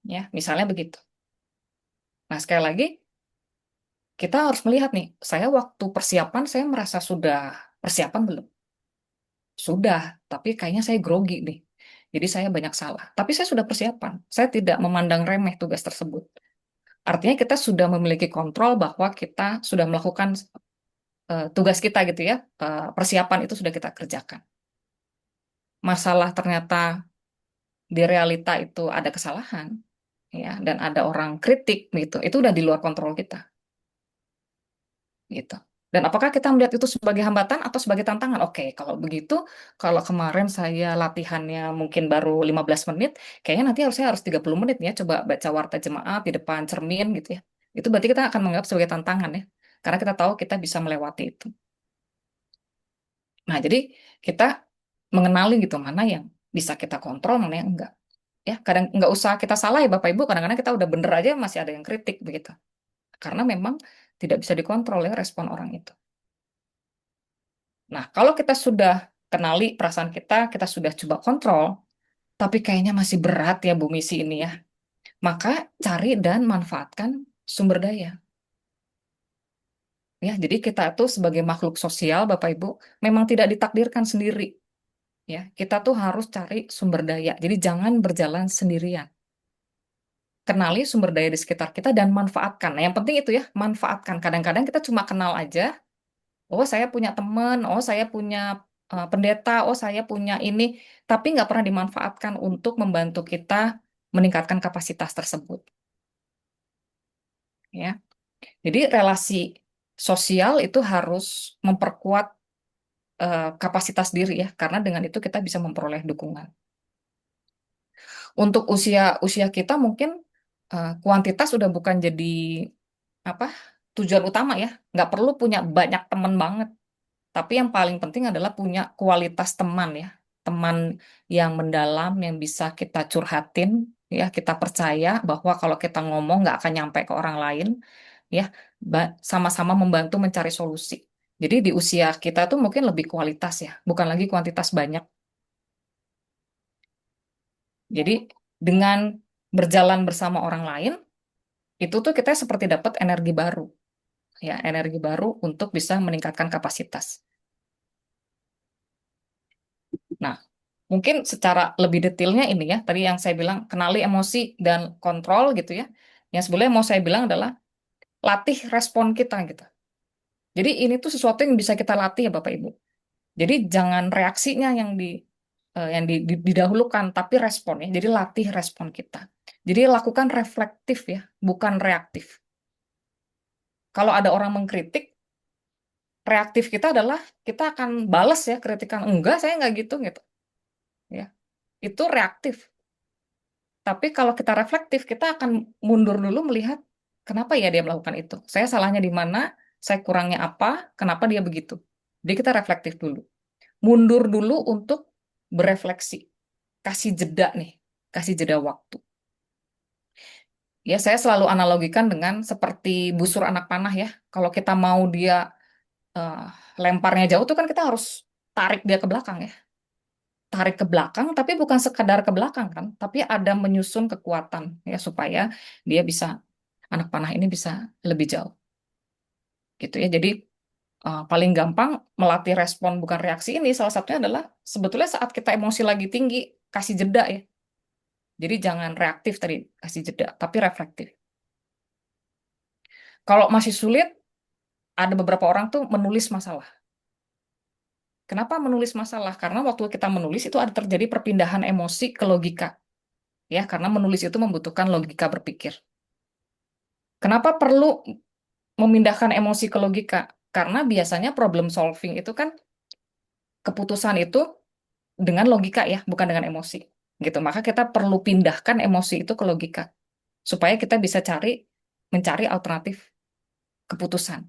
Ya, misalnya begitu. Nah, sekali lagi kita harus melihat nih, saya waktu persiapan saya merasa sudah persiapan belum? Sudah, tapi kayaknya saya grogi nih. Jadi saya banyak salah. Tapi saya sudah persiapan. Saya tidak memandang remeh tugas tersebut. Artinya kita sudah memiliki kontrol bahwa kita sudah melakukan tugas kita gitu ya. Persiapan itu sudah kita kerjakan. Masalah ternyata di realita itu ada kesalahan, ya, dan ada orang kritik gitu. Itu udah di luar kontrol kita, gitu. Dan apakah kita melihat itu sebagai hambatan atau sebagai tantangan? Oke, kalau begitu, kalau kemarin saya latihannya mungkin baru 15 menit, kayaknya nanti saya harus 30 menit ya, coba baca Warta Jemaat di depan cermin gitu ya. Itu berarti kita akan menganggap sebagai tantangan ya, karena kita tahu kita bisa melewati itu. Nah, jadi kita mengenali gitu mana yang bisa kita kontrol, mana yang enggak. Ya, kadang nggak usah kita salah ya Bapak Ibu, kadang-kadang kita udah bener aja masih ada yang kritik begitu. Karena memang tidak bisa dikontrol ya respon orang itu. Nah, kalau kita sudah kenali perasaan kita sudah coba kontrol, tapi kayaknya masih berat ya Bu Misi ini ya. Maka cari dan manfaatkan sumber daya. Ya, jadi kita tuh sebagai makhluk sosial, Bapak Ibu, memang tidak ditakdirkan sendiri. Ya, kita tuh harus cari sumber daya. Jadi jangan berjalan sendirian. Kenali sumber daya di sekitar kita dan manfaatkan. Nah, yang penting itu ya, manfaatkan. Kadang-kadang kita cuma kenal aja, oh saya punya teman, oh saya punya pendeta, oh saya punya ini, tapi nggak pernah dimanfaatkan untuk membantu kita meningkatkan kapasitas tersebut. Ya, jadi relasi sosial itu harus memperkuat kapasitas diri ya, karena dengan itu kita bisa memperoleh dukungan. Untuk usia usia kita mungkin kuantitas udah bukan jadi apa tujuan utama ya, nggak perlu punya banyak teman banget. Tapi yang paling penting adalah punya kualitas teman ya. Teman yang mendalam, yang bisa kita curhatin, ya kita percaya bahwa kalau kita ngomong nggak akan nyampe ke orang lain, ya sama-sama membantu mencari solusi. Jadi di usia kita tuh mungkin lebih kualitas ya, bukan lagi kuantitas banyak. Jadi dengan berjalan bersama orang lain, itu tuh kita seperti dapat energi baru, ya energi baru untuk bisa meningkatkan kapasitas. Nah, mungkin secara lebih detailnya ini ya, tadi yang saya bilang kenali emosi dan kontrol gitu ya. Yang sebenarnya mau saya bilang adalah latih respon kita gitu. Jadi ini tuh sesuatu yang bisa kita latih ya Bapak Ibu. Jadi jangan reaksinya didahulukan, tapi responnya. Jadi latih respon kita. Jadi lakukan reflektif ya, bukan reaktif. Kalau ada orang mengkritik, reaktif kita adalah kita akan balas ya kritikan. Enggak, saya nggak gitu gitu. Ya, itu reaktif. Tapi kalau kita reflektif, kita akan mundur dulu melihat kenapa ya dia melakukan itu. Saya salahnya di mana, saya kurangnya apa, kenapa dia begitu. Jadi kita reflektif dulu. Mundur dulu untuk berefleksi. Kasih jeda nih, kasih jeda waktu. Ya, saya selalu analogikan dengan seperti busur anak panah ya. Kalau kita mau dia eh, lemparnya jauh tuh kan kita harus tarik dia ke belakang ya. Tarik ke belakang, tapi bukan sekadar ke belakang kan, tapi ada menyusun kekuatan ya supaya dia bisa anak panah ini bisa lebih jauh gitu ya. Jadi paling gampang melatih respon bukan reaksi ini salah satunya adalah sebetulnya saat kita emosi lagi tinggi kasih jeda ya. Jadi jangan reaktif tadi kasih jeda, tapi reflektif. Kalau masih sulit, ada beberapa orang tuh menulis masalah. Kenapa menulis masalah? Karena waktu kita menulis itu ada terjadi perpindahan emosi ke logika ya, karena menulis itu membutuhkan logika berpikir. Kenapa perlu memindahkan emosi ke logika? Karena biasanya problem solving itu kan keputusan itu dengan logika ya, bukan dengan emosi. Gitu. Maka kita perlu pindahkan emosi itu ke logika supaya kita bisa mencari alternatif keputusan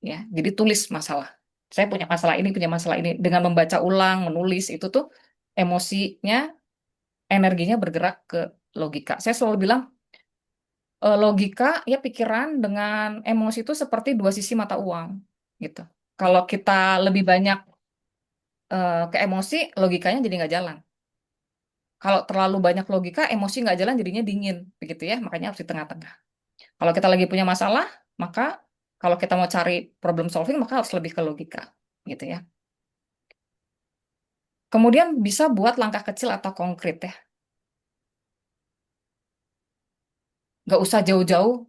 ya. Jadi tulis masalah. Saya punya masalah ini dengan membaca ulang, menulis itu tuh emosinya, energinya bergerak ke logika. Saya selalu bilang logika ya pikiran dengan emosi itu seperti dua sisi mata uang gitu. Kalau kita lebih banyak ke emosi, logikanya jadi nggak jalan. Kalau terlalu banyak logika, emosi nggak jalan jadinya dingin, begitu ya. Makanya harus di tengah-tengah. Kalau kita lagi punya masalah, maka kalau kita mau cari problem solving, maka harus lebih ke logika, gitu ya. Kemudian bisa buat langkah kecil atau konkret ya. Nggak usah jauh-jauh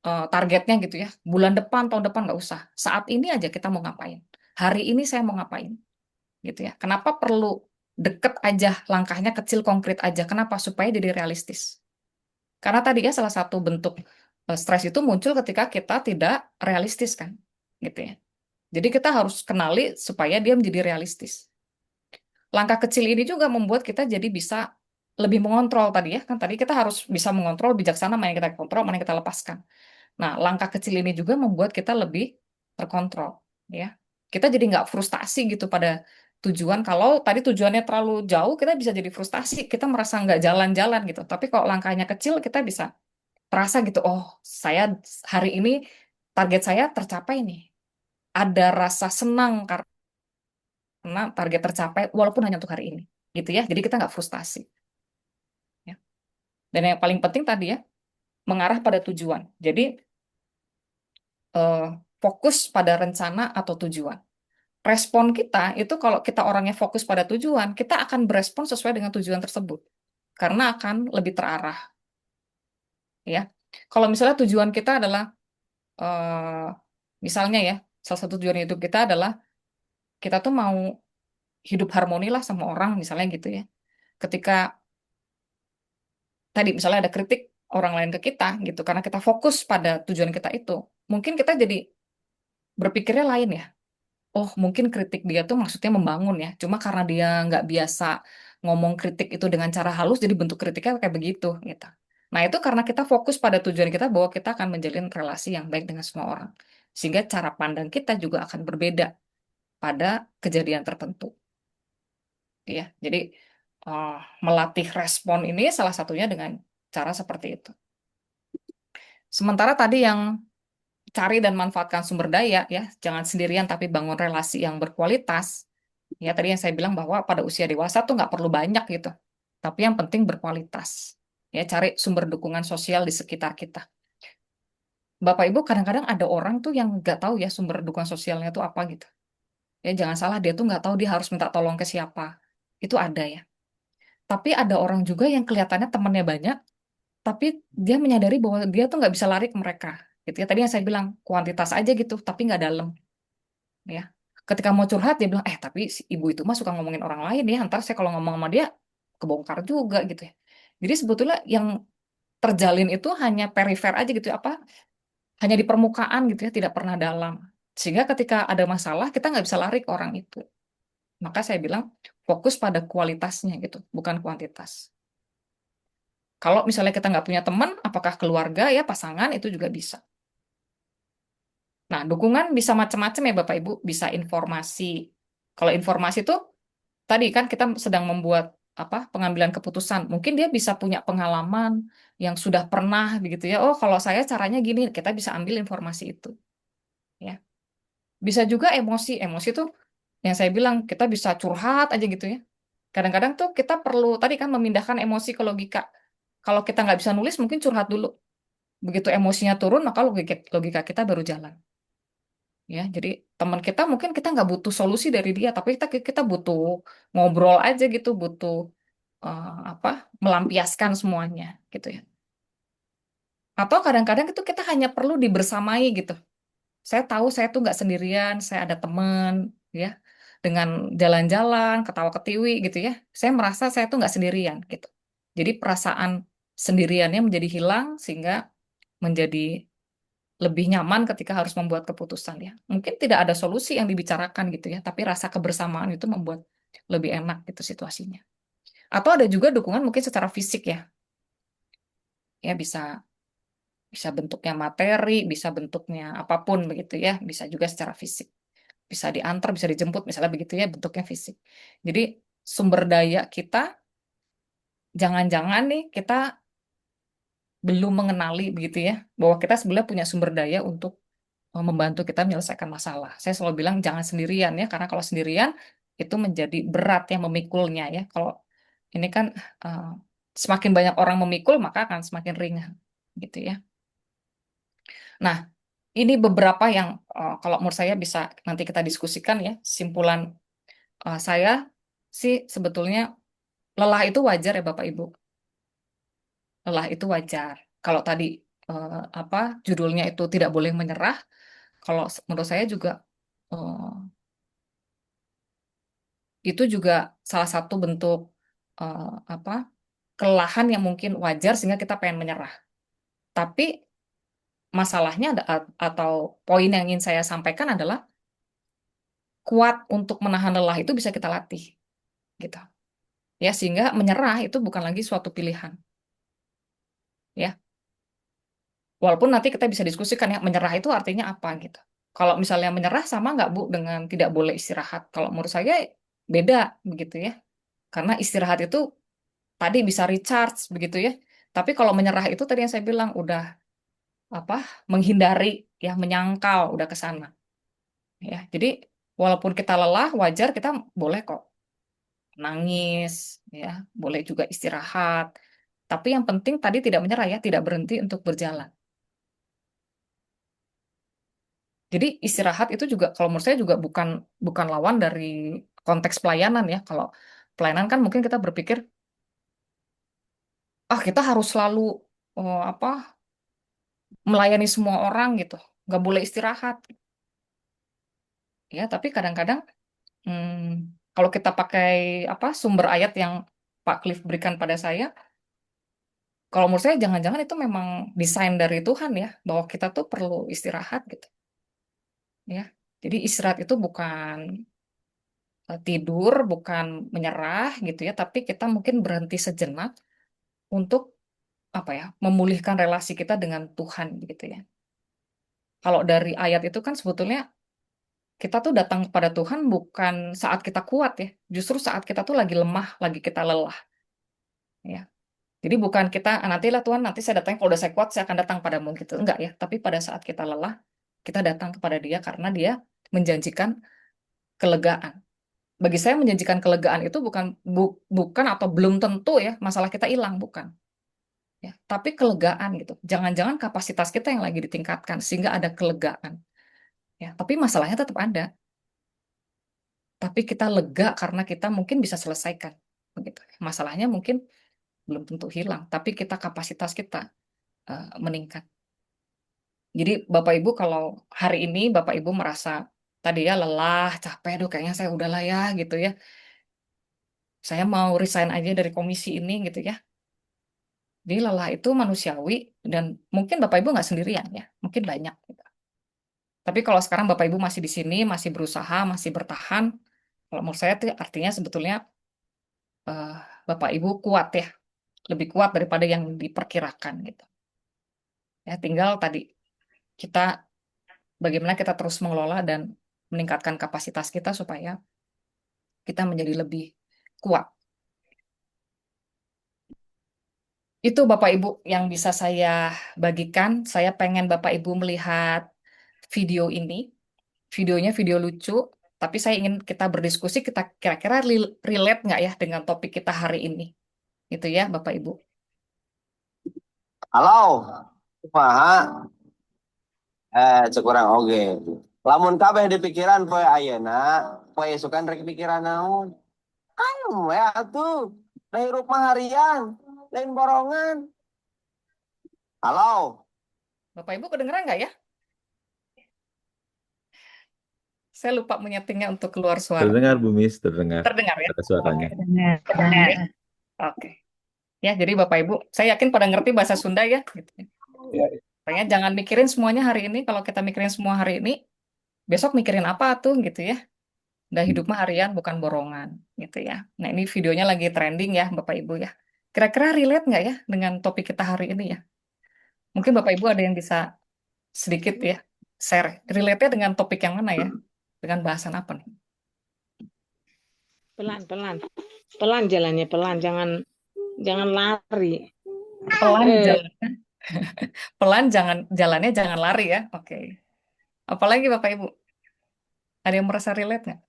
targetnya gitu ya. Bulan depan, tahun depan nggak usah. Saat ini aja kita mau ngapain. Hari ini saya mau ngapain, gitu ya. Kenapa perlu deket aja, langkahnya kecil, konkret aja. Kenapa? Supaya jadi realistis. Karena tadi ya salah satu bentuk stres itu muncul ketika kita tidak realistis kan, gitu ya. Jadi kita harus kenali supaya dia menjadi realistis. Langkah kecil ini juga membuat kita jadi bisa lebih mengontrol tadi ya. Kan tadi kita harus bisa mengontrol bijaksana mana yang kita kontrol, mana yang kita lepaskan. Nah, langkah kecil ini juga membuat kita lebih terkontrol, ya. Kita jadi nggak frustasi gitu pada tujuan. Kalau tadi tujuannya terlalu jauh, kita bisa jadi frustasi. Kita merasa nggak jalan-jalan gitu. Tapi kalau langkahnya kecil, kita bisa terasa gitu. Oh, saya hari ini target saya tercapai nih. Ada rasa senang karena target tercapai, walaupun hanya untuk hari ini, gitu ya. Jadi kita nggak frustasi. Ya. Dan yang paling penting tadi ya, mengarah pada tujuan. Jadi eh, fokus pada rencana atau tujuan. Respon kita itu kalau kita orangnya fokus pada tujuan, kita akan berespon sesuai dengan tujuan tersebut. Karena akan lebih terarah, ya. Kalau misalnya tujuan kita adalah, misalnya ya, salah satu tujuan hidup kita adalah kita tuh mau hidup harmoni lah sama orang, misalnya gitu ya. Ketika tadi misalnya ada kritik orang lain ke kita gitu, karena kita fokus pada tujuan kita itu, mungkin kita jadi berpikirnya lain ya. Oh, mungkin kritik dia tuh maksudnya membangun ya. Cuma karena dia nggak biasa ngomong kritik itu dengan cara halus, jadi bentuk kritiknya kayak begitu gitu. Nah, itu karena kita fokus pada tujuan kita bahwa kita akan menjalin relasi yang baik dengan semua orang. Sehingga cara pandang kita juga akan berbeda pada kejadian tertentu. Ya, jadi eh, melatih respon ini salah satunya dengan cara seperti itu. Sementara tadi yang cari dan manfaatkan sumber daya ya, jangan sendirian tapi bangun relasi yang berkualitas. Ya, tadi yang saya bilang bahwa pada usia dewasa tuh nggak perlu banyak gitu. Tapi yang penting berkualitas. Ya, cari sumber dukungan sosial di sekitar kita. Bapak Ibu kadang-kadang ada orang tuh yang nggak tahu ya sumber dukungan sosialnya tuh apa gitu. Ya, jangan salah dia tuh nggak tahu dia harus minta tolong ke siapa. Itu ada ya. Tapi ada orang juga yang kelihatannya temannya banyak, tapi dia menyadari bahwa dia tuh nggak bisa lari ke mereka. Gitu ya. Tadi yang saya bilang kuantitas aja gitu, tapi nggak dalam. Ya. Ketika mau curhat dia bilang, tapi si ibu itu mah suka ngomongin orang lain ya, ntar saya kalau ngomong sama dia kebongkar juga gitu ya. Jadi sebetulnya yang terjalin itu hanya perifer aja gitu ya, apa hanya di permukaan gitu ya, tidak pernah dalam. Sehingga ketika ada masalah kita nggak bisa lari ke orang itu. Maka saya bilang fokus pada kualitasnya gitu, bukan kuantitas. Kalau misalnya kita nggak punya teman, apakah keluarga ya pasangan itu juga bisa. Nah, dukungan bisa macam-macam ya Bapak Ibu, bisa informasi. Kalau informasi itu tadi kan kita sedang membuat apa pengambilan keputusan. Mungkin dia bisa punya pengalaman yang sudah pernah begitu ya. Oh, kalau saya caranya gini, kita bisa ambil informasi itu. Ya, bisa juga emosi. Emosi tuh yang saya bilang kita bisa curhat aja gitu ya. Kadang-kadang tuh kita perlu tadi kan memindahkan emosi ke logika. Kalau kita nggak bisa nulis, mungkin curhat dulu. Begitu emosinya turun, maka logika kita baru jalan. Ya, jadi teman kita mungkin kita nggak butuh solusi dari dia, tapi kita butuh ngobrol aja gitu, butuh apa melampiaskan semuanya gitu ya. Atau kadang-kadang itu kita hanya perlu dibersamai gitu. Saya tahu saya tuh nggak sendirian, saya ada teman ya dengan jalan-jalan, ketawa-ketiwi gitu ya. Saya merasa saya tuh nggak sendirian gitu. Jadi perasaan sendiriannya menjadi hilang sehingga menjadi lebih nyaman ketika harus membuat keputusan ya. Mungkin tidak ada solusi yang dibicarakan gitu ya, tapi rasa kebersamaan itu membuat lebih enak gitu situasinya. Atau ada juga dukungan mungkin secara fisik ya. Ya bisa bisa bentuknya materi, bisa bentuknya apapun begitu ya, bisa juga secara fisik. Bisa diantar, bisa dijemput misalnya begitu ya bentuknya fisik. Jadi sumber daya kita jangan-jangan nih kita belum mengenali begitu ya bahwa kita sebenarnya punya sumber daya untuk membantu kita menyelesaikan masalah. Saya selalu bilang jangan sendirian ya, karena kalau sendirian itu menjadi berat ya memikulnya ya. Kalau ini kan eh, semakin banyak orang memikul maka akan semakin ringan gitu ya. Nah, ini beberapa yang kalau menurut saya bisa nanti kita diskusikan ya. Simpulan saya sih sebetulnya lelah itu wajar ya Bapak Ibu. Lelah itu wajar. Kalau tadi apa judulnya itu tidak boleh menyerah, kalau menurut saya juga eh, itu juga salah satu bentuk eh, apa kelelahan yang mungkin wajar sehingga kita pengen menyerah. Tapi masalahnya ada atau poin yang ingin saya sampaikan adalah kuat untuk menahan lelah itu bisa kita latih gitu. Ya, sehingga menyerah itu bukan lagi suatu pilihan, ya. Walaupun nanti kita bisa diskusikan ya, menyerah itu artinya apa gitu. Kalau misalnya menyerah sama nggak Bu dengan tidak boleh istirahat? Kalau menurut saya beda begitu ya. Karena istirahat itu tadi bisa recharge begitu ya. Tapi kalau menyerah itu tadi yang saya bilang udah apa menghindari ya menyangkal udah ke sana ya. Jadi walaupun kita lelah wajar kita boleh kok nangis ya, boleh juga istirahat. Tapi yang penting tadi tidak menyerah ya, tidak berhenti untuk berjalan. Jadi istirahat itu juga kalau menurut saya juga bukan bukan lawan dari konteks pelayanan ya. Kalau pelayanan kan mungkin kita berpikir ah kita harus selalu apa melayani semua orang gitu, nggak boleh istirahat ya. Tapi kadang-kadang kalau kita pakai apa sumber ayat yang Pak Cliff berikan pada saya, kalau menurut saya jangan-jangan itu memang desain dari Tuhan ya, bahwa kita tuh perlu istirahat gitu ya. Jadi istirahat itu bukan tidur, bukan menyerah gitu ya, tapi kita mungkin berhenti sejenak untuk apa ya, memulihkan relasi kita dengan Tuhan gitu ya. Kalau dari ayat itu kan sebetulnya kita tuh datang kepada Tuhan bukan saat kita kuat ya, justru saat kita tuh lagi lemah, lagi kita lelah ya. Jadi bukan kita nantilah Tuhan nanti saya datang kalau udah saya kuat saya akan datang padamu gitu. Enggak ya, tapi pada saat kita lelah kita datang kepada Dia karena Dia menjanjikan kelegaan. Bagi saya menjanjikan kelegaan itu bukan atau belum tentu ya masalah kita hilang bukan. Ya, tapi kelegaan gitu. Jangan-jangan kapasitas kita yang lagi ditingkatkan sehingga ada kelegaan. Ya, tapi masalahnya tetap ada. Tapi kita lega karena kita mungkin bisa selesaikan. Begitu. Masalahnya mungkin belum tentu hilang, tapi kita kapasitas kita meningkat. Jadi Bapak Ibu kalau hari ini Bapak Ibu merasa tadi ya lelah, capek, aduh kayaknya saya udahlah ya gitu ya. Saya mau resign aja dari komisi ini gitu ya. Jadi lelah itu manusiawi dan mungkin Bapak Ibu nggak sendirian ya, mungkin banyak gitu. Tapi kalau sekarang Bapak Ibu masih di sini, masih berusaha, masih bertahan, kalau menurut saya itu artinya sebetulnya eh, Bapak Ibu kuat ya, lebih kuat daripada yang diperkirakan gitu. Ya tinggal tadi kita bagaimana kita terus mengelola dan meningkatkan kapasitas kita supaya kita menjadi lebih kuat. Itu Bapak Ibu yang bisa saya bagikan. Saya pengen Bapak Ibu melihat video ini. Videonya video lucu, tapi saya ingin kita berdiskusi, kita kira-kira relate nggak ya dengan topik kita hari ini. Gitu ya Bapak Ibu. Halo, kumaha? Cek urang oge. Lamun kabeh di pikiran poe ayeuna, poe esukan rek pikiran naon? Anu we atuh. Da hirup mah harian, lain borongan. Halo. Bapak Ibu kedengeran nggak ya? Saya lupa menyetingnya untuk keluar suara. Terdengar, Bu Mis, terdengar. Terdengar ya? Ada suaranya. Oke. Benar. Oke. Oke. Ya, jadi Bapak Ibu, saya yakin pada ngerti bahasa Sunda ya. Gitu. Ya, Makanya jangan mikirin semuanya hari ini. Kalau kita mikirin semua hari ini, besok mikirin apa tuh gitu ya. Udah hidup mah harian bukan borongan gitu ya. Nah ini videonya lagi trending ya Bapak Ibu ya. Kira-kira relate nggak ya dengan topik kita hari ini ya? Mungkin Bapak Ibu ada yang bisa sedikit ya share. Relate-nya dengan topik yang mana ya? Dengan bahasan apa nih? Pelan-pelan. Pelan jalannya, pelan. Jangan lari. Pelan Eh, jalannya, pelan jangan jalannya jangan lari ya. Oke. Apalagi Bapak Ibu, ada yang merasa relate nggak?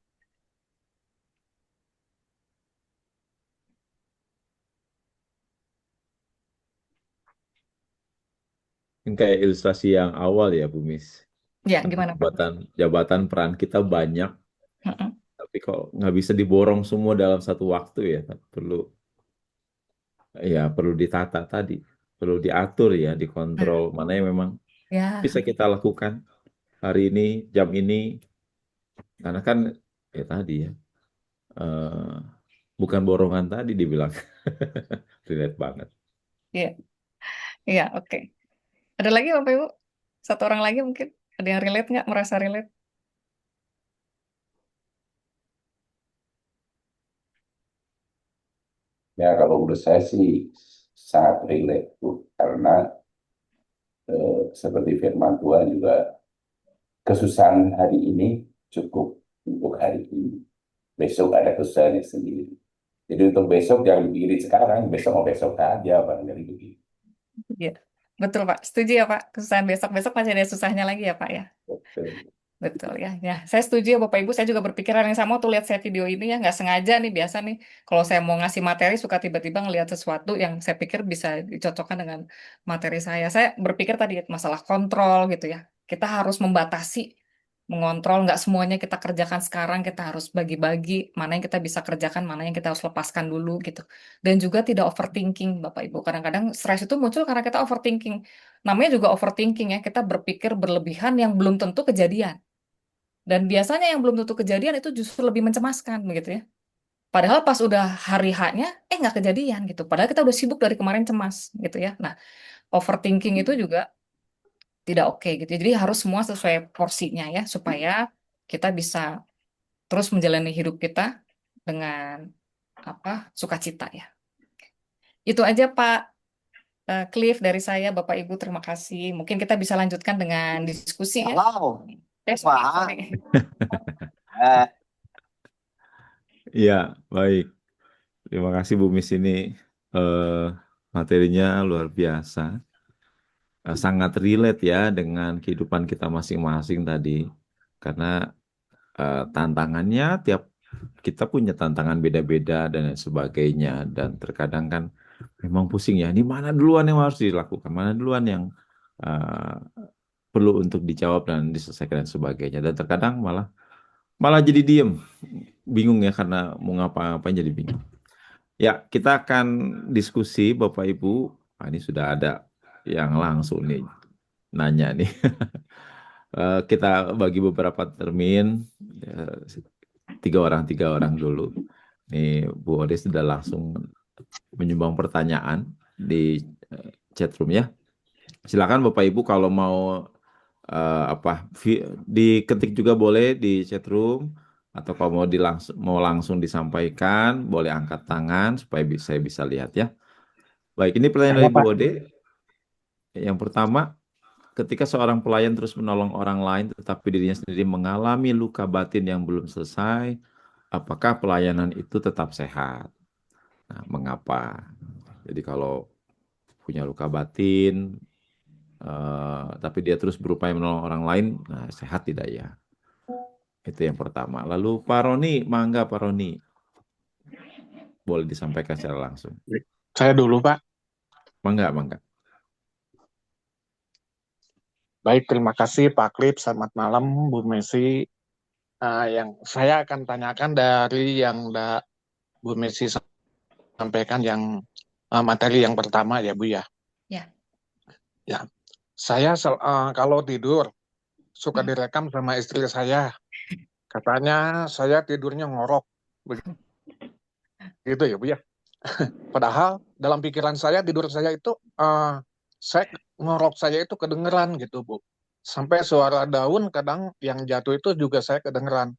Ini kayak ilustrasi yang awal ya, Bu Mis. Ya, gimana Pak? Jabatan peran kita banyak, Mm-mm. tapi kok nggak bisa diborong semua dalam satu waktu ya. Perlu ditata tadi, perlu diatur ya, Nah, dikontrol mana yang memang ya, bisa kita lakukan hari ini, jam ini, karena kan ya tadi ya, eh, bukan borongan tadi dibilang. Relate banget. iya, iya, oke. Ada lagi Bapak Ibu? Satu orang lagi mungkin? Ada yang relate nggak? Merasa relate? Ya, kalau menurut saya sih sangat relate, Bu. Karena seperti firman Tuhan juga, kesusahan hari ini cukup untuk hari ini. Besok ada kesusahannya sendiri. Jadi untuk besok jangan dipikirin sekarang, besok mau besok aja, barangkali begitu. Iya. Betul Pak. Setuju ya Pak? Kesusahan besok-besok masih ada susahnya lagi ya Pak ya? Betul ya. Ya, saya setuju ya Bapak Ibu. Saya juga berpikiran yang sama tuh lihat saya video ini ya. Nggak sengaja nih, biasa nih. Kalau saya mau ngasih materi, suka tiba-tiba ngelihat sesuatu yang saya pikir bisa dicocokkan dengan materi saya. Saya berpikir tadi masalah kontrol gitu ya. Kita harus membatasi, mengontrol. Nggak semuanya kita kerjakan sekarang. Kita harus bagi-bagi mana yang kita bisa kerjakan, mana yang kita harus lepaskan dulu gitu. Dan juga tidak overthinking Bapak Ibu. Kadang-kadang stres itu muncul karena kita overthinking. Namanya juga overthinking ya. Kita berpikir berlebihan yang belum tentu kejadian. Dan biasanya yang belum tentu kejadian itu justru lebih mencemaskan begitu ya. Padahal pas udah hari H-nya, nggak kejadian gitu. Padahal kita udah sibuk dari kemarin cemas gitu ya. Nah, overthinking itu juga tidak oke gitu. Jadi harus semua sesuai porsinya ya, supaya kita bisa terus menjalani hidup kita dengan apa sukacita ya. Itu aja Pak Cliff dari saya, Bapak Ibu terima kasih. Mungkin kita bisa lanjutkan dengan diskusi ya. Halo, Sorry, Pak. sorry. Eh, Iya, baik. Terima kasih Bu Mis ini eh, materinya luar biasa. Sangat relate ya dengan kehidupan kita masing-masing tadi. Karena tantangannya tiap kita punya tantangan beda-beda dan lain sebagainya, dan terkadang kan memang pusing ya, ini mana duluan yang harus dilakukan, mana duluan yang uh, perlu untuk dijawab dan diselesaikan dan sebagainya, dan terkadang malah malah jadi diem, bingung ya, karena mau ngapa-ngapain jadi bingung. Ya, kita akan diskusi Bapak Ibu. Ini sudah ada yang langsung nih nanya nih. Kita bagi beberapa termin, tiga orang dulu. Nih Bu Ode sudah langsung menyumbang pertanyaan di chat room ya. Silakan Bapak Ibu kalau mau diketik juga boleh di chat room, atau kalau mau langsung disampaikan boleh angkat tangan supaya saya bisa lihat ya. Baik, ini pertanyaan dari Bu Ode. Yang pertama, ketika seorang pelayan terus menolong orang lain tetapi dirinya sendiri mengalami luka batin yang belum selesai, apakah pelayanan itu tetap sehat? Nah, mengapa? Jadi kalau punya luka batin, tapi dia terus berupaya menolong orang lain, nah sehat tidak ya? Itu yang pertama. Lalu Pak Roni, mangga Pak Roni, boleh disampaikan secara langsung. Saya dulu, Pak. Mangga, mangga. Baik, terima kasih Pak Klip. Selamat malam, Bu Messi. Yang saya akan tanyakan dari yang Bu Messi sampaikan yang materi yang pertama ya, Bu ya. Ya. Ya, saya kalau tidur suka direkam sama istri saya. Katanya saya tidurnya ngorok, begitu ya, Bu ya. Padahal dalam pikiran saya tidur saya itu ngorok saya itu kedengeran gitu, Bu. Sampai suara daun kadang yang jatuh itu juga saya kedengeran.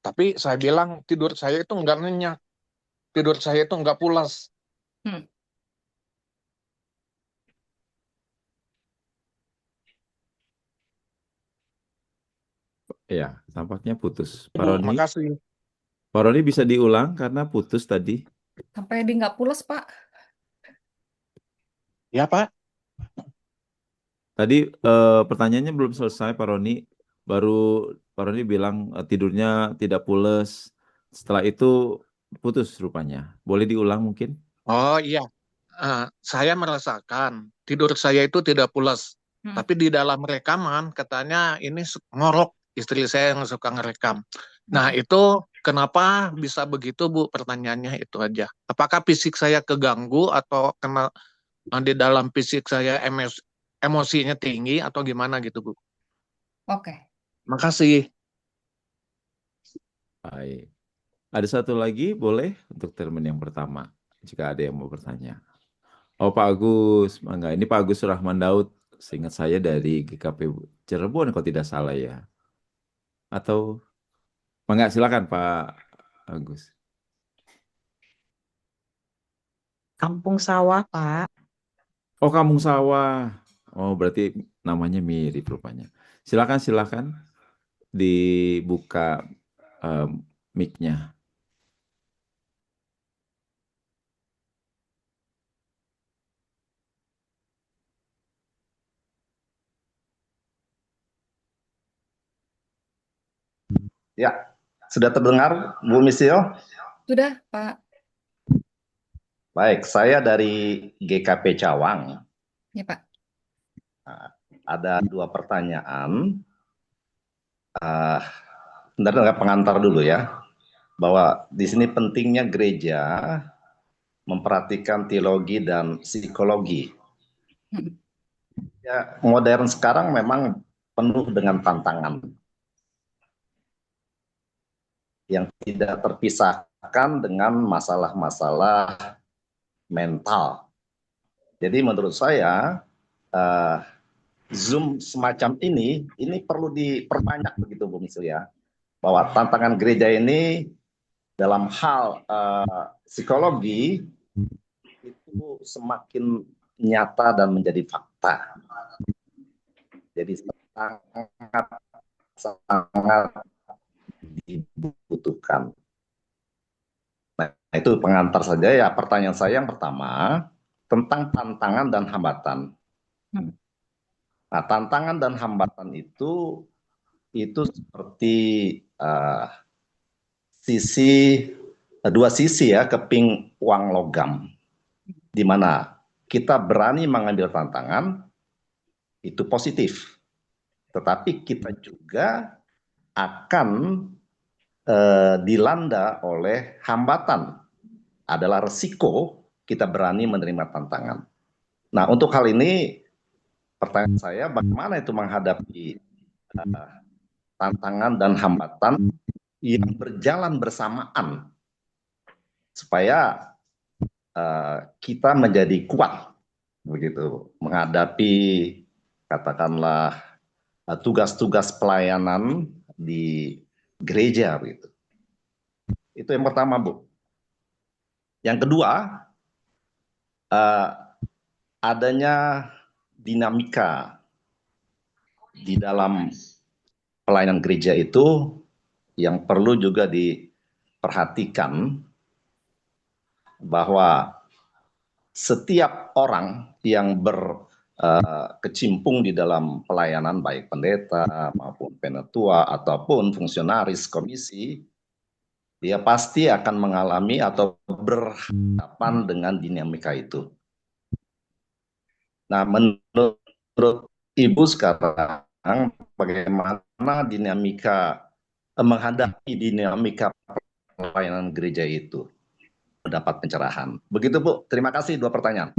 Tapi saya bilang tidur saya itu nggak nyenyak, tidur saya itu nggak pulas. Ya, tampaknya putus. Pak Bu, Roni, makasih. Pak Roni bisa diulang karena putus tadi. Sampai di nggak pulas Pak. Ya, Pak. Tadi pertanyaannya belum selesai, Pak Roni. Baru Pak Roni bilang tidurnya tidak pules. Setelah itu putus rupanya. Boleh diulang mungkin? Oh iya, saya merasakan tidur saya itu tidak pulas. Tapi di dalam rekaman katanya ini ngorok, istri saya yang suka ngerekam. Nah, itu kenapa bisa begitu, Bu? Pertanyaannya itu aja. Apakah fisik saya keganggu atau kena di dalam fisik saya emosinya tinggi atau gimana gitu, Bu? Oke. Makasih. Baik. Ada satu lagi boleh untuk termin yang pertama, jika ada yang mau bertanya. Oh Pak Agus, mangga. Ini Pak Agus Rahman Daud, seingat saya dari GKP Cirebon kalau tidak salah ya. Atau, mangga silakan Pak Agus. Kampung Sawah, Pak. Oh Kampung Sawah. Oh berarti namanya mirip rupanya. Silakan dibuka mic-nya. Ya, sudah terdengar, Bu Misio? Sudah, Pak. Baik, saya dari GKP Cawang. Ya, Pak. Ada 2 pertanyaan. Bentar, pengantar dulu ya. Bahwa di sini pentingnya gereja memperhatikan teologi dan psikologi. Ya, modern sekarang memang penuh dengan tantangan yang tidak terpisahkan dengan masalah-masalah mental. Jadi menurut saya Zoom semacam ini perlu diperbanyak begitu Bu Misil ya. Bahwa tantangan gereja ini dalam hal psikologi itu semakin nyata dan menjadi fakta. Jadi sangat dibutuhkan. Nah, itu pengantar saja ya. Pertanyaan saya yang pertama tentang tantangan dan hambatan. Nah, tantangan dan hambatan itu seperti dua sisi ya keping uang logam, di mana kita berani mengambil tantangan itu positif, tetapi kita juga akan dilanda oleh hambatan, adalah resiko kita berani menerima tantangan. Nah, untuk hal ini pertanyaan saya, bagaimana itu menghadapi tantangan dan hambatan yang berjalan bersamaan supaya kita menjadi kuat begitu menghadapi katakanlah tugas-tugas pelayanan di gereja begitu. Itu yang pertama, Bu. Yang kedua, adanya dinamika di dalam pelayanan gereja itu yang perlu juga diperhatikan, bahwa setiap orang yang berkecimpung di dalam pelayanan, baik pendeta maupun penatua ataupun fungsionaris komisi, dia pasti akan mengalami atau berhadapan dengan dinamika itu. Nah, menurut Ibu sekarang bagaimana menghadapi dinamika pelayanan gereja itu mendapat pencerahan. Begitu Bu, terima kasih 2 pertanyaan.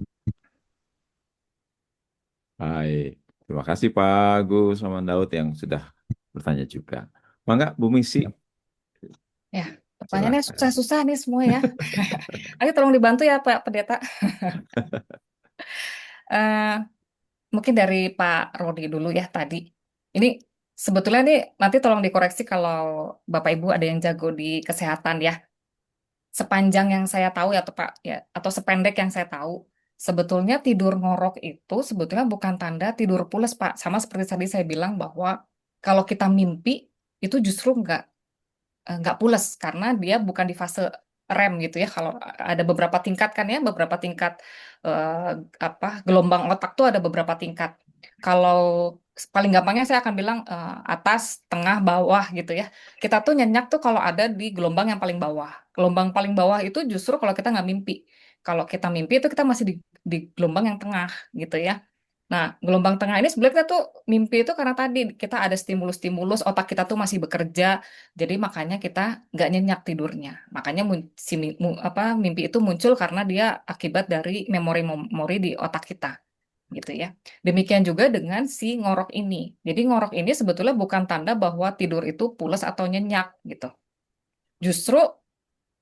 Baik, terima kasih Pak Agus Rahman Daud yang sudah bertanya juga. Mangga Bu Misi. Ya, pertanyaannya susah-susah nih semua ya. Ayo tolong dibantu ya Pak Pendeta. Mungkin dari Pak Rodi dulu ya tadi. Ini sebetulnya nih nanti tolong dikoreksi kalau Bapak Ibu ada yang jago di kesehatan ya. Sepanjang yang saya tahu ya, Pak ya, atau sependek yang saya tahu, sebetulnya tidur ngorok itu sebetulnya bukan tanda tidur pules, Pak. Sama seperti tadi saya bilang bahwa kalau kita mimpi itu justru nggak pules karena dia bukan di fase REM gitu ya. Kalau ada beberapa tingkat kan ya, beberapa tingkat gelombang otak tuh ada beberapa tingkat. Kalau paling gampangnya saya akan bilang atas, tengah, bawah gitu ya. Kita tuh nyenyak tuh kalau ada di gelombang yang paling bawah. Gelombang paling bawah itu justru kalau kita nggak mimpi. Kalau kita mimpi itu kita masih di gelombang yang tengah gitu ya. Nah, gelombang tengah ini sebenarnya kita tuh mimpi itu karena tadi kita ada stimulus-stimulus, otak kita tuh masih bekerja, jadi makanya kita nggak nyenyak tidurnya. Makanya mimpi itu muncul karena dia akibat dari memori-memori di otak kita, gitu ya. Demikian juga dengan si ngorok ini. Jadi ngorok ini sebetulnya bukan tanda bahwa tidur itu pules atau nyenyak, gitu. Justru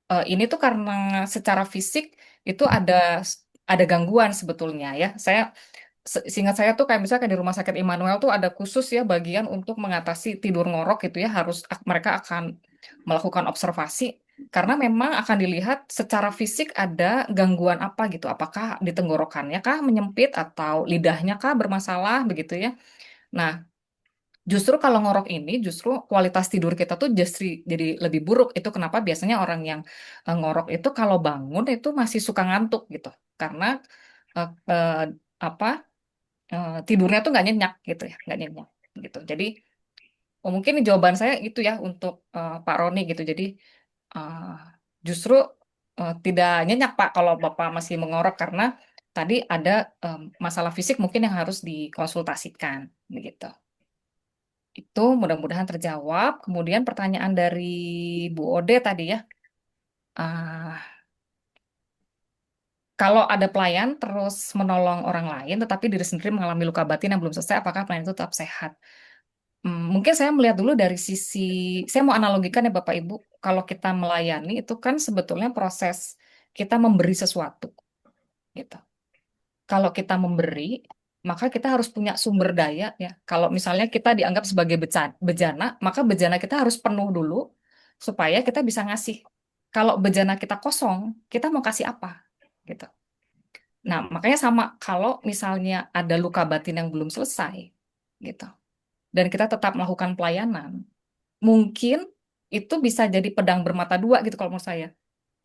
ini tuh karena secara fisik itu ada gangguan sebetulnya ya. Seingat saya tuh kayak misalnya kayak di Rumah Sakit Immanuel tuh ada khusus ya bagian untuk mengatasi tidur ngorok gitu ya, harus mereka akan melakukan observasi karena memang akan dilihat secara fisik ada gangguan apa gitu, apakah di tenggorokannya kah menyempit atau lidahnya kah bermasalah begitu ya. Nah, justru kalau ngorok ini justru kualitas tidur kita tuh justru jadi lebih buruk. Itu kenapa biasanya orang yang ngorok itu kalau bangun itu masih suka ngantuk gitu, karena eh, eh, apa tidurnya tuh nggak nyenyak gitu ya, nggak nyenyak gitu. Jadi mungkin jawaban saya itu ya untuk Pak Roni gitu. Jadi eh, justru tidak nyenyak Pak kalau Bapak masih mengorok karena tadi ada masalah fisik mungkin yang harus dikonsultasikan begitu. Itu mudah-mudahan terjawab. Kemudian pertanyaan dari Bu Ode tadi ya. Ah, kalau ada pelayan terus menolong orang lain, tetapi diri sendiri mengalami luka batin yang belum selesai, apakah pelayan itu tetap sehat? Mungkin saya melihat dulu dari sisi, saya mau analogikan ya Bapak Ibu, kalau kita melayani itu kan sebetulnya proses kita memberi sesuatu, gitu. Kalau kita memberi, maka kita harus punya sumber daya ya. Kalau misalnya kita dianggap sebagai bejana, maka bejana kita harus penuh dulu supaya kita bisa ngasih. Kalau bejana kita kosong, kita mau kasih apa? Gitu. Nah, makanya sama kalau misalnya ada luka batin yang belum selesai, gitu. Dan kita tetap melakukan pelayanan, mungkin itu bisa jadi pedang bermata dua gitu kalau menurut saya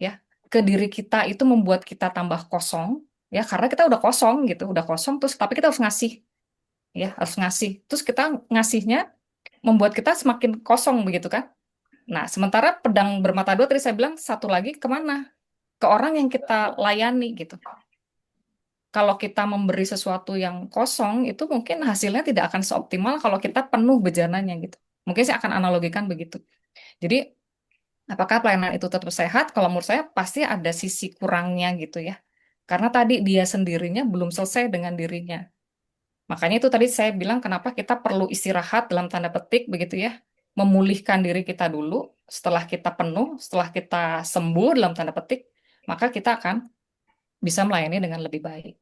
ya, ke diri kita itu membuat kita tambah kosong ya karena kita udah kosong gitu, udah kosong terus tapi kita harus ngasih ya, harus ngasih terus kita ngasihnya membuat kita semakin kosong begitu kan. Nah, sementara pedang bermata dua tadi saya bilang satu lagi kemana, ke orang yang kita layani gitu. Kalau kita memberi sesuatu yang kosong itu mungkin hasilnya tidak akan seoptimal kalau kita penuh bejananya gitu. Mungkin saya akan analogikan begitu. Jadi apakah pelayanan itu tetap sehat? Kalau menurut saya pasti ada sisi kurangnya gitu ya. Karena tadi dia sendirinya belum selesai dengan dirinya. Makanya itu tadi saya bilang kenapa kita perlu istirahat dalam tanda petik begitu ya. Memulihkan diri kita dulu, setelah kita penuh, setelah kita sembuh dalam tanda petik, maka kita akan bisa melayani dengan lebih baik.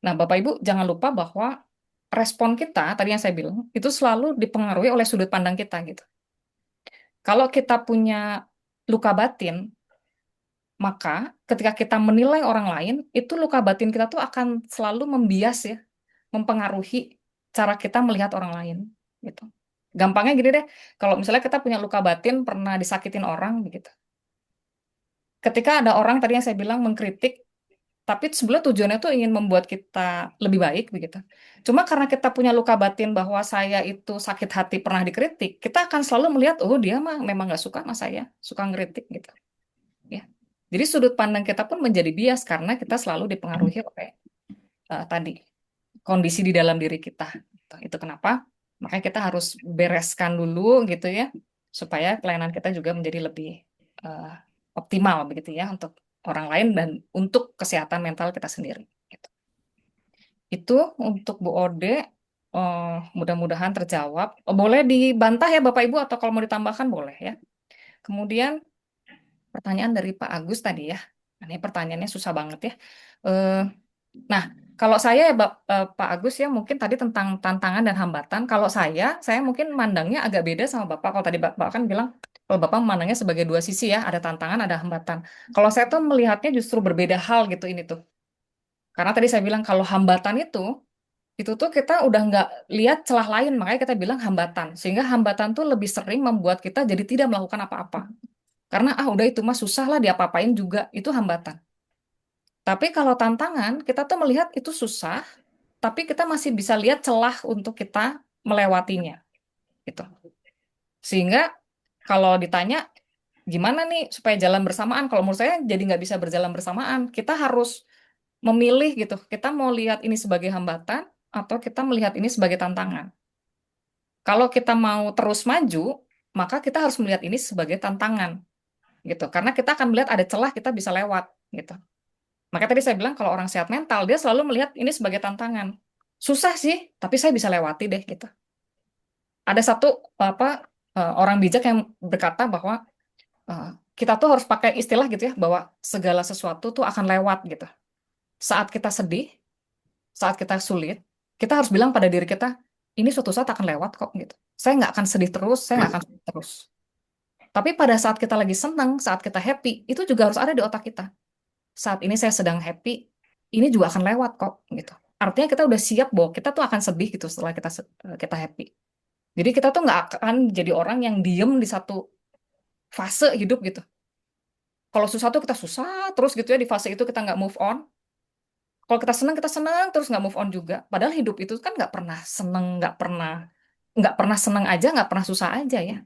Nah, Bapak Ibu jangan lupa bahwa respon kita, tadi yang saya bilang, itu selalu dipengaruhi oleh sudut pandang kita gitu. Kalau kita punya luka batin, maka ketika kita menilai orang lain, itu luka batin kita tuh akan selalu membias ya, mempengaruhi cara kita melihat orang lain gitu. Gampangnya gini deh, kalau misalnya kita punya luka batin pernah disakitin orang begitu. Ketika ada orang tadi yang saya bilang mengkritik, tapi sebenarnya tujuannya tuh ingin membuat kita lebih baik begitu. Cuma karena kita punya luka batin bahwa saya itu sakit hati pernah dikritik, kita akan selalu melihat, oh dia mah memang nggak suka sama saya, suka ngeritik gitu. Ya. Jadi sudut pandang kita pun menjadi bias karena kita selalu dipengaruhi oleh tadi kondisi di dalam diri kita. Itu kenapa? Makanya kita harus bereskan dulu gitu ya, supaya pelayanan kita juga menjadi lebih eh, optimal begitu ya untuk orang lain dan untuk kesehatan mental kita sendiri. Gitu. Itu untuk Bu Ode. Mudah-mudahan terjawab. Boleh dibantah ya Bapak Ibu atau kalau mau ditambahkan boleh ya. Kemudian pertanyaan dari Pak Agus tadi ya. Ini pertanyaannya susah banget ya. Eh, nah, kalau saya ya Pak Agus ya mungkin tadi tentang tantangan dan hambatan. Kalau saya mungkin mandangnya agak beda sama Bapak. Kalau tadi Bapak kan bilang kalau Bapak memandangnya sebagai dua sisi ya, ada tantangan, ada hambatan. Kalau saya tuh melihatnya justru berbeda hal gitu ini tuh. Karena tadi saya bilang kalau hambatan itu tuh kita udah nggak lihat celah lain, makanya kita bilang hambatan. Sehingga hambatan tuh lebih sering membuat kita jadi tidak melakukan apa-apa. Karena udah itu mah susah lah diapa-apain juga, itu hambatan. Tapi kalau tantangan, kita tuh melihat itu susah, tapi kita masih bisa lihat celah untuk kita melewatinya, gitu. Sehingga kalau ditanya gimana nih supaya jalan bersamaan, kalau menurut saya jadi nggak bisa berjalan bersamaan. Kita harus memilih gitu. Kita mau lihat ini sebagai hambatan atau kita melihat ini sebagai tantangan. Kalau kita mau terus maju, maka kita harus melihat ini sebagai tantangan gitu. Karena kita akan melihat ada celah kita bisa lewat gitu. Makanya tadi saya bilang kalau orang sehat mental dia selalu melihat ini sebagai tantangan. Susah sih, tapi saya bisa lewati deh gitu. Ada satu orang bijak yang berkata bahwa kita tuh harus pakai istilah gitu ya bahwa segala sesuatu tuh akan lewat gitu. Saat kita sedih, saat kita sulit, kita harus bilang pada diri kita, ini suatu saat akan lewat kok gitu. Saya nggak akan sedih terus, saya nggak akan sedih terus. Tapi pada saat kita lagi senang, saat kita happy, itu juga harus ada di otak kita. Saat ini saya sedang happy, ini juga akan lewat kok gitu. Artinya kita udah siap bahwa kita tuh akan sedih gitu setelah kita happy. Jadi kita tuh nggak akan jadi orang yang diem di satu fase hidup gitu. Kalau susah tuh kita susah terus gitu ya di fase itu kita nggak move on. Kalau kita senang terus nggak move on juga. Padahal hidup itu kan nggak pernah seneng, nggak pernah seneng aja, nggak pernah susah aja ya.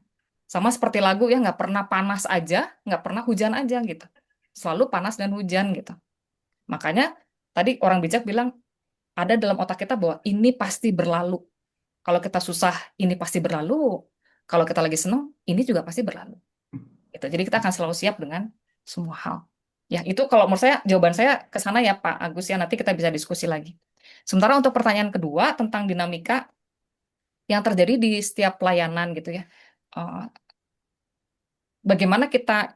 Sama seperti lagu ya, nggak pernah panas aja, nggak pernah hujan aja gitu. Selalu panas dan hujan gitu. Makanya tadi orang bijak bilang ada dalam otak kita bahwa ini pasti berlalu. Kalau kita susah, ini pasti berlalu. Kalau kita lagi seneng, ini juga pasti berlalu. Gitu. Jadi kita akan selalu siap dengan semua hal. Ya, itu kalau menurut saya jawaban saya ke sana ya Pak Agus ya, nanti kita bisa diskusi lagi. Sementara untuk pertanyaan kedua tentang dinamika yang terjadi di setiap pelayanan gitu ya. Eh, Bagaimana kita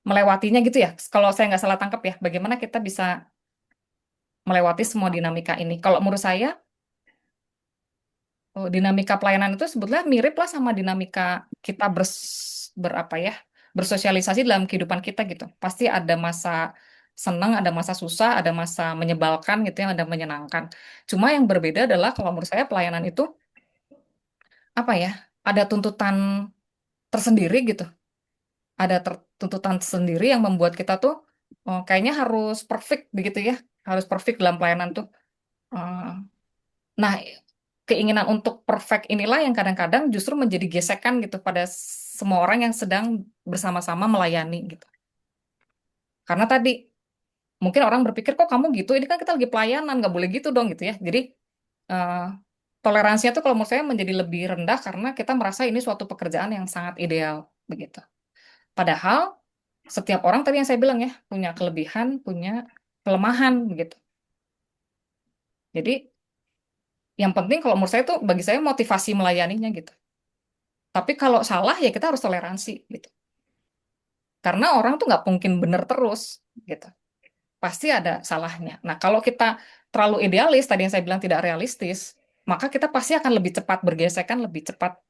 melewatinya gitu ya. Kalau saya nggak salah tangkap ya, bagaimana kita bisa melewati semua dinamika ini. Kalau menurut saya, dinamika pelayanan itu sebetulnya mirip lah sama dinamika kita berapa ya, bersosialisasi dalam kehidupan kita gitu. Pasti ada masa senang, ada masa susah, ada masa menyebalkan gitu yang ada menyenangkan. Cuma yang berbeda adalah kalau menurut saya pelayanan itu apa ya, ada tuntutan tersendiri gitu. Ada tuntutan sendiri yang membuat kita tuh kayaknya harus perfect begitu ya, harus perfect dalam pelayanan tuh. Eh, Nah, keinginan untuk perfect inilah yang kadang-kadang justru menjadi gesekan gitu pada semua orang yang sedang bersama-sama melayani gitu. Karena tadi mungkin orang berpikir kok kamu gitu, ini kan kita lagi pelayanan, nggak boleh gitu dong gitu ya. Jadi eh, toleransinya tuh kalau menurut saya menjadi lebih rendah karena kita merasa ini suatu pekerjaan yang sangat ideal begitu. Padahal setiap orang tadi yang saya bilang ya punya kelebihan, punya kelemahan begitu. Jadi yang penting kalau menurut saya tuh bagi saya motivasi melayaninya gitu. Tapi kalau salah ya kita harus toleransi gitu. Karena orang tuh nggak mungkin benar terus gitu. Pasti ada salahnya. Nah kalau kita terlalu idealis, tadi yang saya bilang tidak realistis, maka kita pasti akan lebih cepat bergesekan, lebih cepat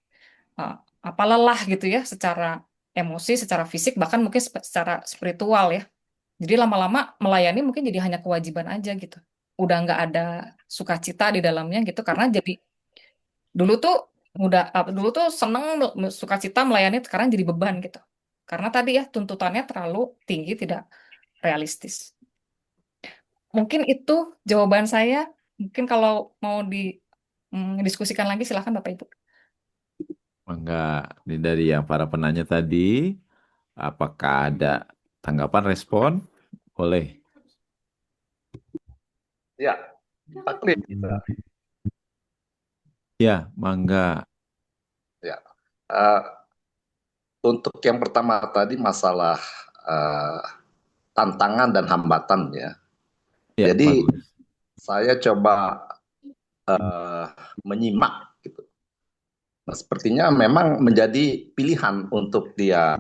uh, lelah gitu ya, secara emosi, secara fisik, bahkan mungkin secara spiritual ya. Jadi lama-lama melayani mungkin jadi hanya kewajiban aja gitu. Udah nggak ada sukacita di dalamnya gitu, karena jadi dulu tuh dulu tuh seneng sukacita melayani sekarang jadi beban gitu. Karena tadi ya tuntutannya terlalu tinggi, tidak realistis. Mungkin itu jawaban saya. Mungkin kalau mau diskusikan lagi silakan Bapak Ibu. Enggak, ini dari yang para penanya tadi, apakah ada tanggapan, respon? Boleh. Ya, Pak Klim. Ya, mangga. Ya. Eh, untuk yang pertama tadi masalah eh, tantangan dan hambatan ya. Ya, Jadi bagus. saya coba menyimak gitu. Nah, sepertinya memang menjadi pilihan untuk dia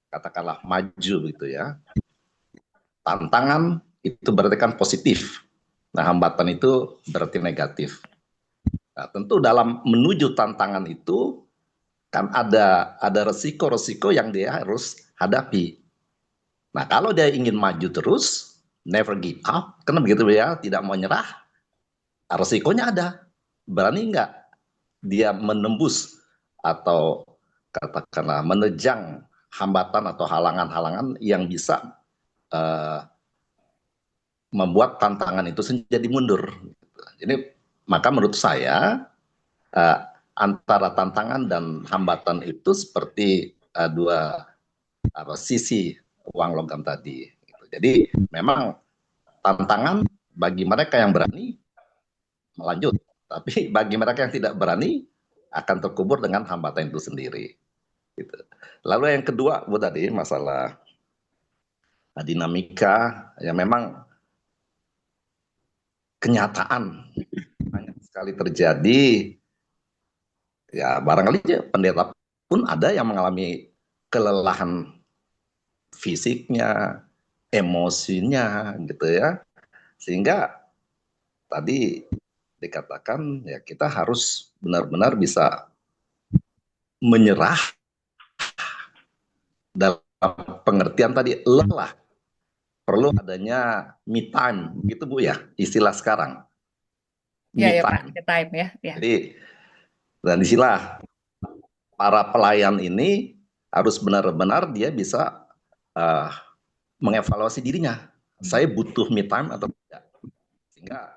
katakanlah maju gitu ya. Tantangan itu berarti kan positif. Nah, hambatan itu berarti negatif. Nah, tentu dalam menuju tantangan itu kan ada resiko-resiko yang dia harus hadapi. Nah, kalau dia ingin maju terus, never give up, karena begitu ya, tidak mau nyerah, resikonya ada. Berani nggak dia menembus atau katakanlah menejang hambatan atau halangan-halangan yang bisa uh, membuat tantangan itu menjadi mundur. Ini maka menurut saya uh, antara tantangan dan hambatan itu seperti dua sisi uang logam tadi. Jadi memang tantangan bagi mereka yang berani melanjut, tapi bagi mereka yang tidak berani akan terkubur dengan hambatan itu sendiri. Gitu. Lalu yang kedua, Bu, tadi masalah dinamika, ya memang kenyataan banyak sekali terjadi. Ya barangkali pendeta pun ada yang mengalami kelelahan fisiknya, emosinya, gitu ya. Sehingga tadi dikatakan ya kita harus benar-benar bisa menyerah dalam pengertian tadi lelah. Perlu adanya me time, gitu Bu ya, istilah sekarang. Ya, Me ya Pak, time. the time ya. Ya. Jadi, dan disinilah para pelayan ini harus benar-benar dia bisa mengevaluasi dirinya. Saya butuh me time atau tidak. Sehingga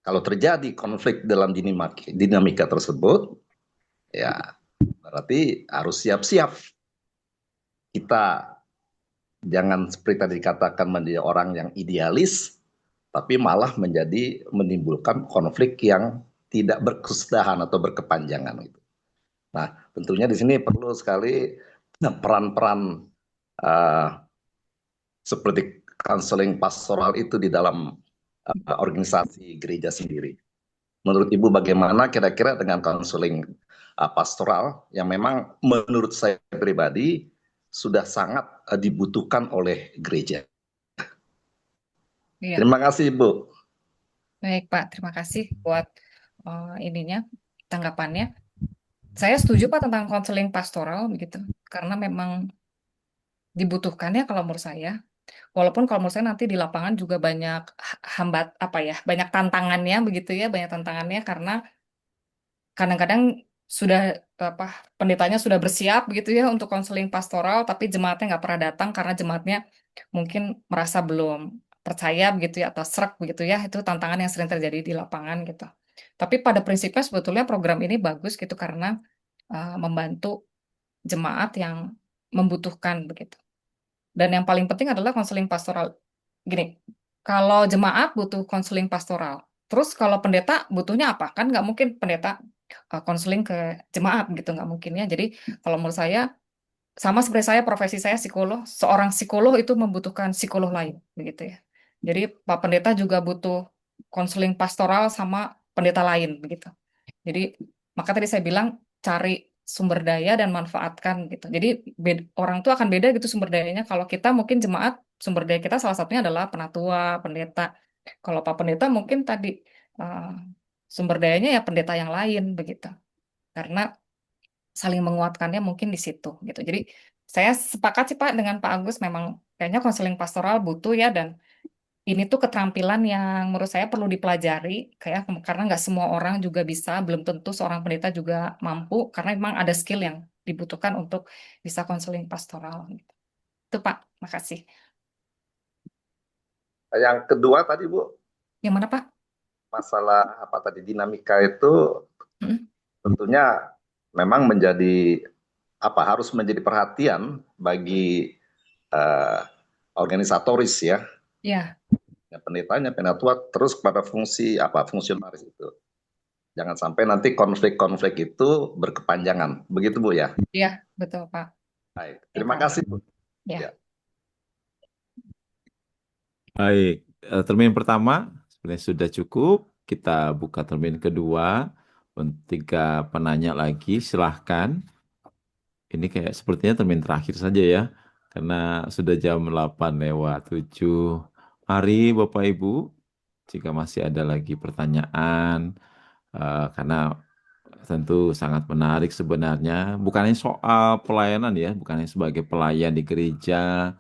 kalau terjadi konflik dalam dinamika tersebut, ya berarti harus siap-siap. Kita jangan seperti tadi dikatakan menjadi orang yang idealis, tapi malah menimbulkan konflik yang tidak berkesudahan atau berkepanjangan. Gitu. Nah, tentunya di sini perlu sekali peran-peran seperti konseling pastoral itu di dalam organisasi gereja sendiri. Menurut Ibu bagaimana kira-kira dengan konseling pastoral yang memang menurut saya pribadi sudah sangat dibutuhkan oleh gereja. Iya. Terima kasih Ibu. Baik Pak, terima kasih buat tanggapannya. Saya setuju Pak tentang konseling pastoral begitu, karena memang dibutuhkan ya kalau menurut saya. Walaupun kalau menurut saya nanti di lapangan juga banyak banyak tantangannya begitu ya, banyak tantangannya karena kadang-kadang sudah pendetanya sudah bersiap gitu ya untuk konseling pastoral, tapi jemaatnya nggak pernah datang karena jemaatnya mungkin merasa belum percaya begitu ya atau srek begitu ya. Itu tantangan yang sering terjadi di lapangan gitu. Tapi pada prinsipnya sebetulnya program ini bagus gitu karena membantu jemaat yang membutuhkan begitu. Dan yang paling penting adalah konseling pastoral. Gini, kalau jemaat butuh konseling pastoral, terus kalau pendeta butuhnya apa? Kan nggak mungkin pendeta konseling ke jemaat gitu, nggak mungkin ya. Jadi kalau menurut saya, sama seperti saya, profesi saya psikolog, seorang psikolog itu membutuhkan psikolog lain, begitu ya. Jadi Pak Pendeta juga butuh konseling pastoral sama pendeta lain, begitu. Jadi maka tadi saya bilang cari sumber daya dan manfaatkan gitu. Jadi orang tuh akan beda gitu sumber dayanya. Kalau kita mungkin jemaat sumber daya kita salah satunya adalah penatua, pendeta. Kalau Pak Pendeta mungkin tadi sumber dayanya ya pendeta yang lain begitu. Karena saling menguatkannya mungkin di situ gitu. Jadi saya sepakat sih Pak dengan Pak Agus memang kayaknya konseling pastoral butuh ya dan ini tuh keterampilan yang menurut saya perlu dipelajari karena nggak semua orang juga bisa, belum tentu seorang pendeta juga mampu karena memang ada skill yang dibutuhkan untuk bisa konseling pastoral. Gitu. Itu Pak, makasih. Yang kedua tadi Bu, Yang mana Pak? masalah apa tadi dinamika itu tentunya memang harus menjadi perhatian bagi organisatoris ya. Ya. Pendetanya, penatua terus pada fungsionaris itu. Jangan sampai nanti konflik-konflik itu berkepanjangan. Begitu Bu ya? Iya, betul Pak. Baik, terima kasih Bu. Ya. Baik, termin pertama sebenarnya sudah cukup. Kita buka termin kedua. Untuk 3 penanya lagi, silahkan. Ini kayak sepertinya termin terakhir saja ya. Karena sudah jam 8:07. Mari Bapak Ibu, jika masih ada lagi pertanyaan, karena tentu sangat menarik sebenarnya. Bukannya soal pelayanan ya, bukannya sebagai pelayan di gereja,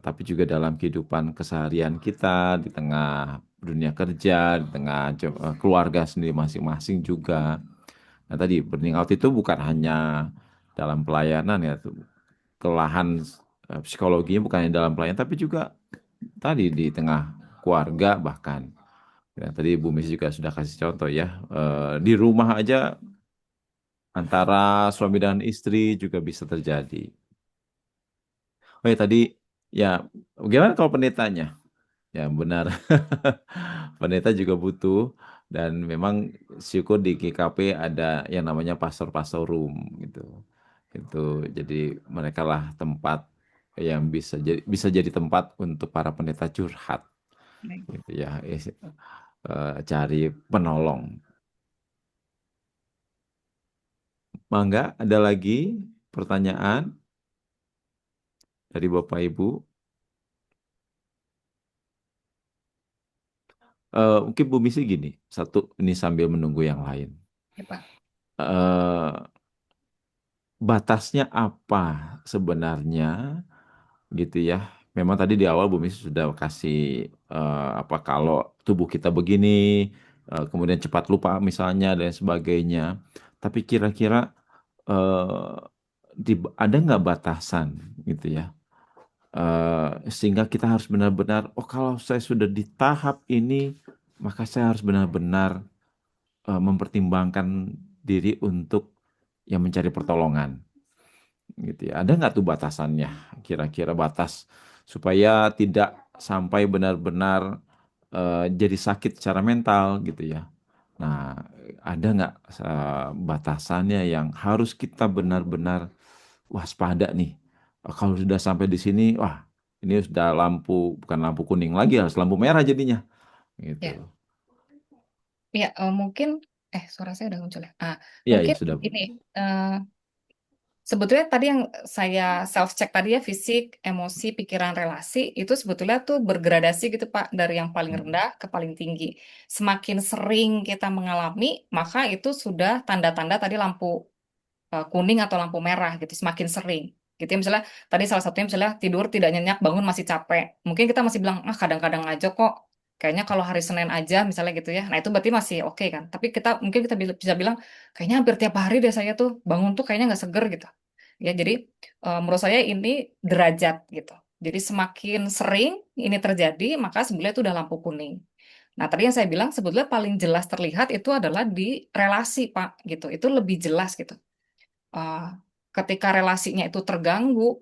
tapi juga dalam kehidupan keseharian kita di tengah dunia kerja, di tengah keluarga sendiri masing-masing juga. Nah tadi burning out itu bukan hanya dalam pelayanan ya, kelelahan psikologinya bukan hanya dalam pelayanan, tapi juga tadi di tengah keluarga bahkan. Ya, tadi Bu Messi juga sudah kasih contoh ya, di rumah aja antara suami dan istri juga bisa terjadi. Oh ya tadi Ya, gimana kalau pendetanya? Ya benar, pendeta juga butuh dan memang syukur di GKP ada yang namanya pastor-pastor room gitu. Itu jadi mereka lah tempat yang bisa jadi tempat untuk para pendeta curhat Baik. gitu ya, cari penolong. Mangga, ada lagi pertanyaan dari Bapak Ibu? Mungkin Bu Misi gini, satu ini sambil menunggu yang lain. Ya, Pak. Eh, Batasnya apa sebenarnya gitu ya? Memang tadi di awal Bu Misi sudah kasih apa kalau tubuh kita begini, kemudian cepat lupa misalnya dan sebagainya. Tapi kira-kira eh, ada nggak batasan gitu ya? Sehingga kita harus benar-benar, oh kalau saya sudah di tahap ini, maka saya harus benar-benar mempertimbangkan diri untuk yang mencari pertolongan, gitu ya. Ada nggak tuh batasannya? Kira-kira batas supaya tidak sampai benar-benar jadi sakit secara mental, gitu ya. Nah, ada nggak batasannya yang harus kita benar-benar waspada nih? Kalau sudah sampai di sini, wah, ini sudah lampu, bukan lampu kuning lagi, harus lampu merah jadinya, gitu. Ya, ya mungkin suara saya udah muncul ya. Iya, ya Mungkin sudah. ini sebetulnya tadi yang saya self check tadi ya, fisik, emosi, pikiran, relasi itu sebetulnya tuh bergradasi gitu Pak, dari yang paling rendah ke paling tinggi. Semakin sering kita mengalami, maka itu sudah tanda-tanda tadi lampu kuning atau lampu merah gitu, semakin sering. Gitu ya, misalnya tadi salah satunya misalnya tidur tidak nyenyak, bangun masih capek. Mungkin kita masih bilang, kadang-kadang aja kok. Kayaknya kalau hari Senin aja misalnya gitu ya. Nah, itu berarti masih oke kan. Tapi mungkin kita bisa bilang kayaknya hampir tiap hari deh saya tuh bangun tuh kayaknya nggak seger gitu. Ya, jadi menurut saya ini derajat gitu. Jadi semakin sering ini terjadi, maka sebenarnya itu udah lampu kuning. Nah, tadi yang saya bilang sebetulnya paling jelas terlihat itu adalah di relasi, Pak, gitu. Itu lebih jelas gitu. uh, Ketika relasinya itu terganggu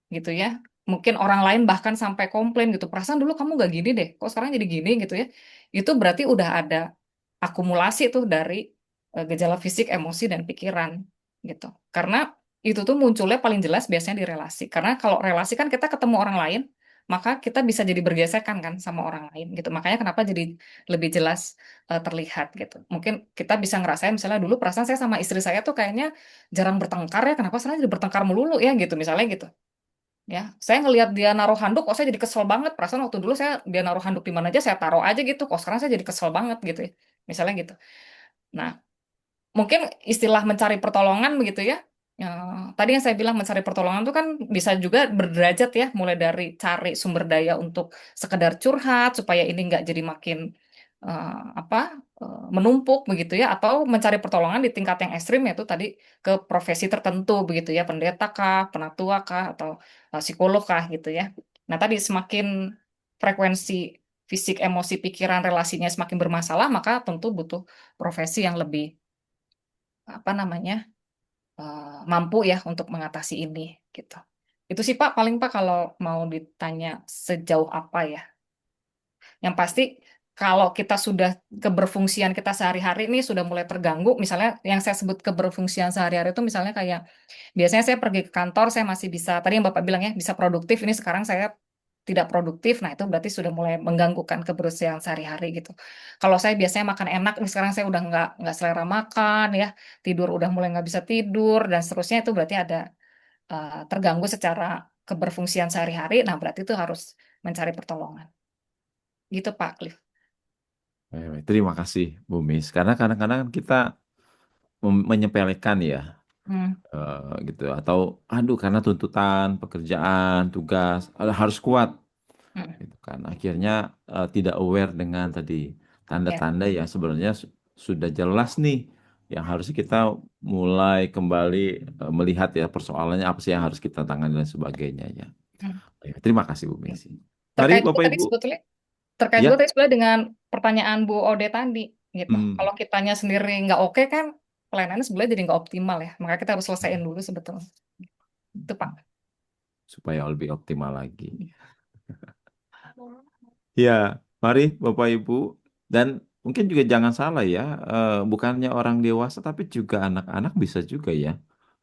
gitu ya, mungkin orang lain bahkan sampai komplain gitu, perasaan dulu kamu gak gini deh, kok sekarang jadi gini gitu ya, itu berarti udah ada akumulasi tuh dari gejala fisik, emosi, dan pikiran gitu. Karena itu tuh munculnya paling jelas biasanya di relasi, karena kalau relasi kan kita ketemu orang lain, maka kita bisa jadi bergesekan kan sama orang lain gitu, makanya kenapa jadi lebih jelas terlihat gitu. Mungkin kita bisa ngerasain misalnya dulu perasaan saya sama istri saya tuh kayaknya jarang bertengkar ya, kenapa sekarang jadi bertengkar melulu ya gitu misalnya gitu. Ya, saya ngelihat dia naruh handuk, kok saya jadi kesel banget. Perasaan waktu dulu dia naruh handuk di mana aja saya taruh aja gitu. Kok sekarang saya jadi kesel banget gitu ya. Misalnya gitu. Nah, mungkin istilah mencari pertolongan begitu ya. Tadi yang saya bilang mencari pertolongan itu kan bisa juga berderajat ya, mulai dari cari sumber daya untuk sekedar curhat supaya ini nggak jadi makin apa menumpuk begitu ya, atau mencari pertolongan di tingkat yang ekstrim yaitu tadi ke profesi tertentu begitu ya, pendeta kah, penatua kah, atau psikolog kah gitu ya. Nah, tadi semakin frekuensi fisik, emosi, pikiran, relasinya semakin bermasalah, maka tentu butuh profesi yang lebih apa namanya mampu ya untuk mengatasi ini gitu. Itu sih Pak, paling Pak kalau mau ditanya sejauh apa ya. Yang pasti kalau kita sudah keberfungsian kita sehari-hari ini sudah mulai terganggu, misalnya yang saya sebut keberfungsian sehari-hari itu misalnya kayak biasanya saya pergi ke kantor saya masih bisa, tadi yang Bapak bilang ya, bisa produktif, ini sekarang saya tidak produktif, nah itu berarti sudah mulai mengganggukan kebersihan sehari-hari gitu. Kalau saya biasanya makan enak, ini sekarang saya udah nggak selera makan ya, tidur udah mulai nggak bisa tidur dan seterusnya, itu berarti ada terganggu secara keberfungsian sehari-hari, nah berarti itu harus mencari pertolongan. Gitu Pak Cliff. Terima kasih, Bu Mis. Karena kadang-kadang kita menyepelekan ya, Hmm. gitu. Atau, aduh, karena tuntutan pekerjaan, tugas, harus kuat, Hmm. gitu kan. Akhirnya tidak aware dengan tadi Ya. tanda-tanda yang sebenarnya sudah jelas nih, yang harus kita mulai kembali melihat ya persoalannya apa sih yang harus kita tangani dan sebagainya ya. Hmm. Terima kasih, Bu Messi. Mari, Terkait juga Bapak tadi Ibu. sebetulnya terkait juga Ya. tadi sebenarnya dengan pertanyaan Bu Ode tadi gitu. Hmm. Kalau kitanya sendiri nggak oke kan pelayanannya sebenarnya jadi nggak optimal ya. Maka kita harus selesaiin dulu sebetulnya. Itu Pak. supaya lebih optimal lagi. Ya, mari Bapak Ibu, dan mungkin juga jangan salah ya, bukannya orang dewasa tapi juga anak-anak bisa juga ya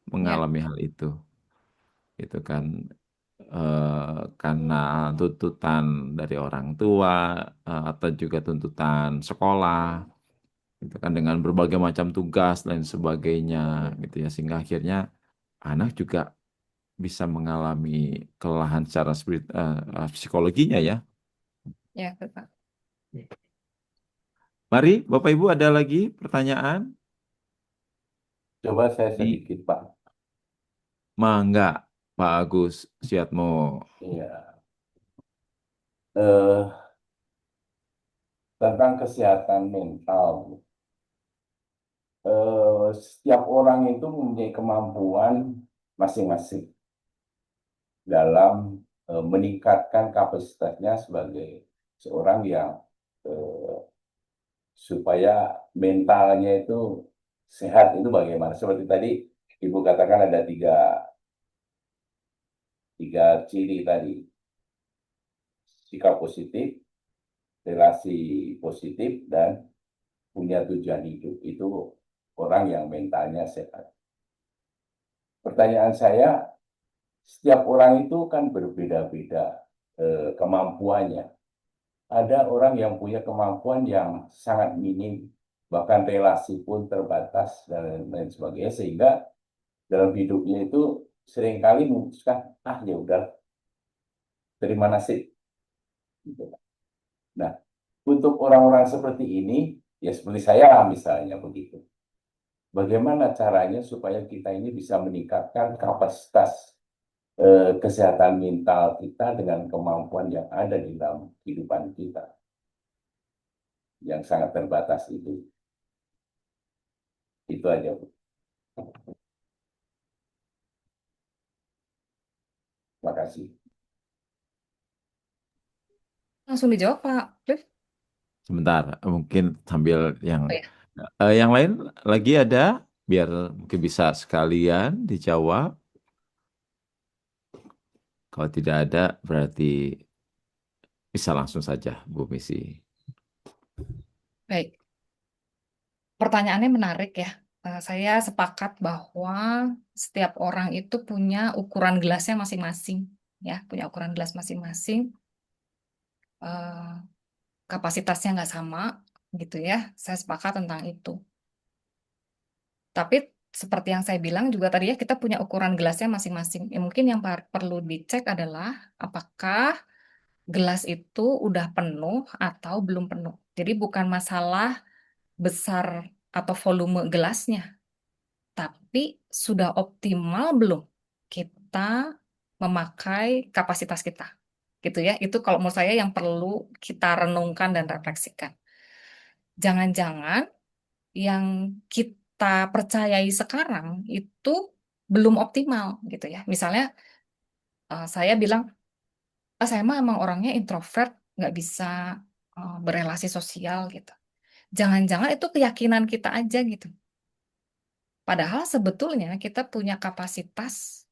Ya, mengalami hal itu, gitu kan. Karena tuntutan dari orang tua atau juga tuntutan sekolah, gitu kan, dengan berbagai macam tugas dan sebagainya, gitu ya, sehingga akhirnya anak juga bisa mengalami kelelahan secara psikologinya ya. ya, Pak. Mari, Bapak Ibu, ada lagi pertanyaan? Coba saya Di sedikit, Pak. Mangga, Pak Agus Siatmo. Iya. Eh, Tentang kesehatan mental. Setiap orang itu mempunyai kemampuan masing-masing dalam meningkatkan kapasitasnya sebagai seorang yang eh, supaya mentalnya itu sehat itu bagaimana? Seperti tadi Ibu katakan ada tiga ciri tadi, sikap positif, relasi positif, dan punya tujuan hidup. Itu orang yang mentalnya sehat. Pertanyaan saya, setiap orang itu kan berbeda-beda kemampuannya. Ada orang yang punya kemampuan yang sangat minim, bahkan relasi pun terbatas dan lain sebagainya, sehingga dalam hidupnya itu seringkali memutuskan, ah ya udah, terima nasib. Gitu. Nah, untuk orang-orang seperti ini, ya seperti saya misalnya begitu. Bagaimana caranya supaya kita ini bisa meningkatkan kapasitas kesehatan mental kita dengan kemampuan yang ada di dalam kehidupan kita yang sangat terbatas itu. Itu aja, Bu. Terima kasih. Langsung dijawab, Pak Cliff. Sebentar, mungkin sambil Oh ya, yang lain lagi ada, biar mungkin bisa sekalian dijawab. Kalau tidak ada, berarti bisa langsung saja, Bu Misi. baik. Pertanyaannya menarik ya. Saya sepakat bahwa setiap orang itu punya ukuran gelasnya masing-masing, ya, punya ukuran gelas masing-masing. Eh, Kapasitasnya nggak sama, gitu ya. Saya sepakat tentang itu. Tapi seperti yang saya bilang juga tadi ya, kita punya ukuran gelasnya masing-masing. Ya, mungkin yang perlu dicek adalah apakah gelas itu udah penuh atau belum penuh. Jadi bukan masalah besar atau volume gelasnya, tapi sudah optimal belum kita memakai kapasitas kita. Gitu ya. Itu kalau menurut saya yang perlu kita renungkan dan refleksikan. Jangan-jangan yang kita percayai sekarang itu belum optimal gitu ya. Misalnya saya bilang, saya mah emang orangnya introvert, nggak bisa berelasi sosial gitu. Jangan-jangan itu keyakinan kita aja gitu. Padahal sebetulnya kita punya kapasitas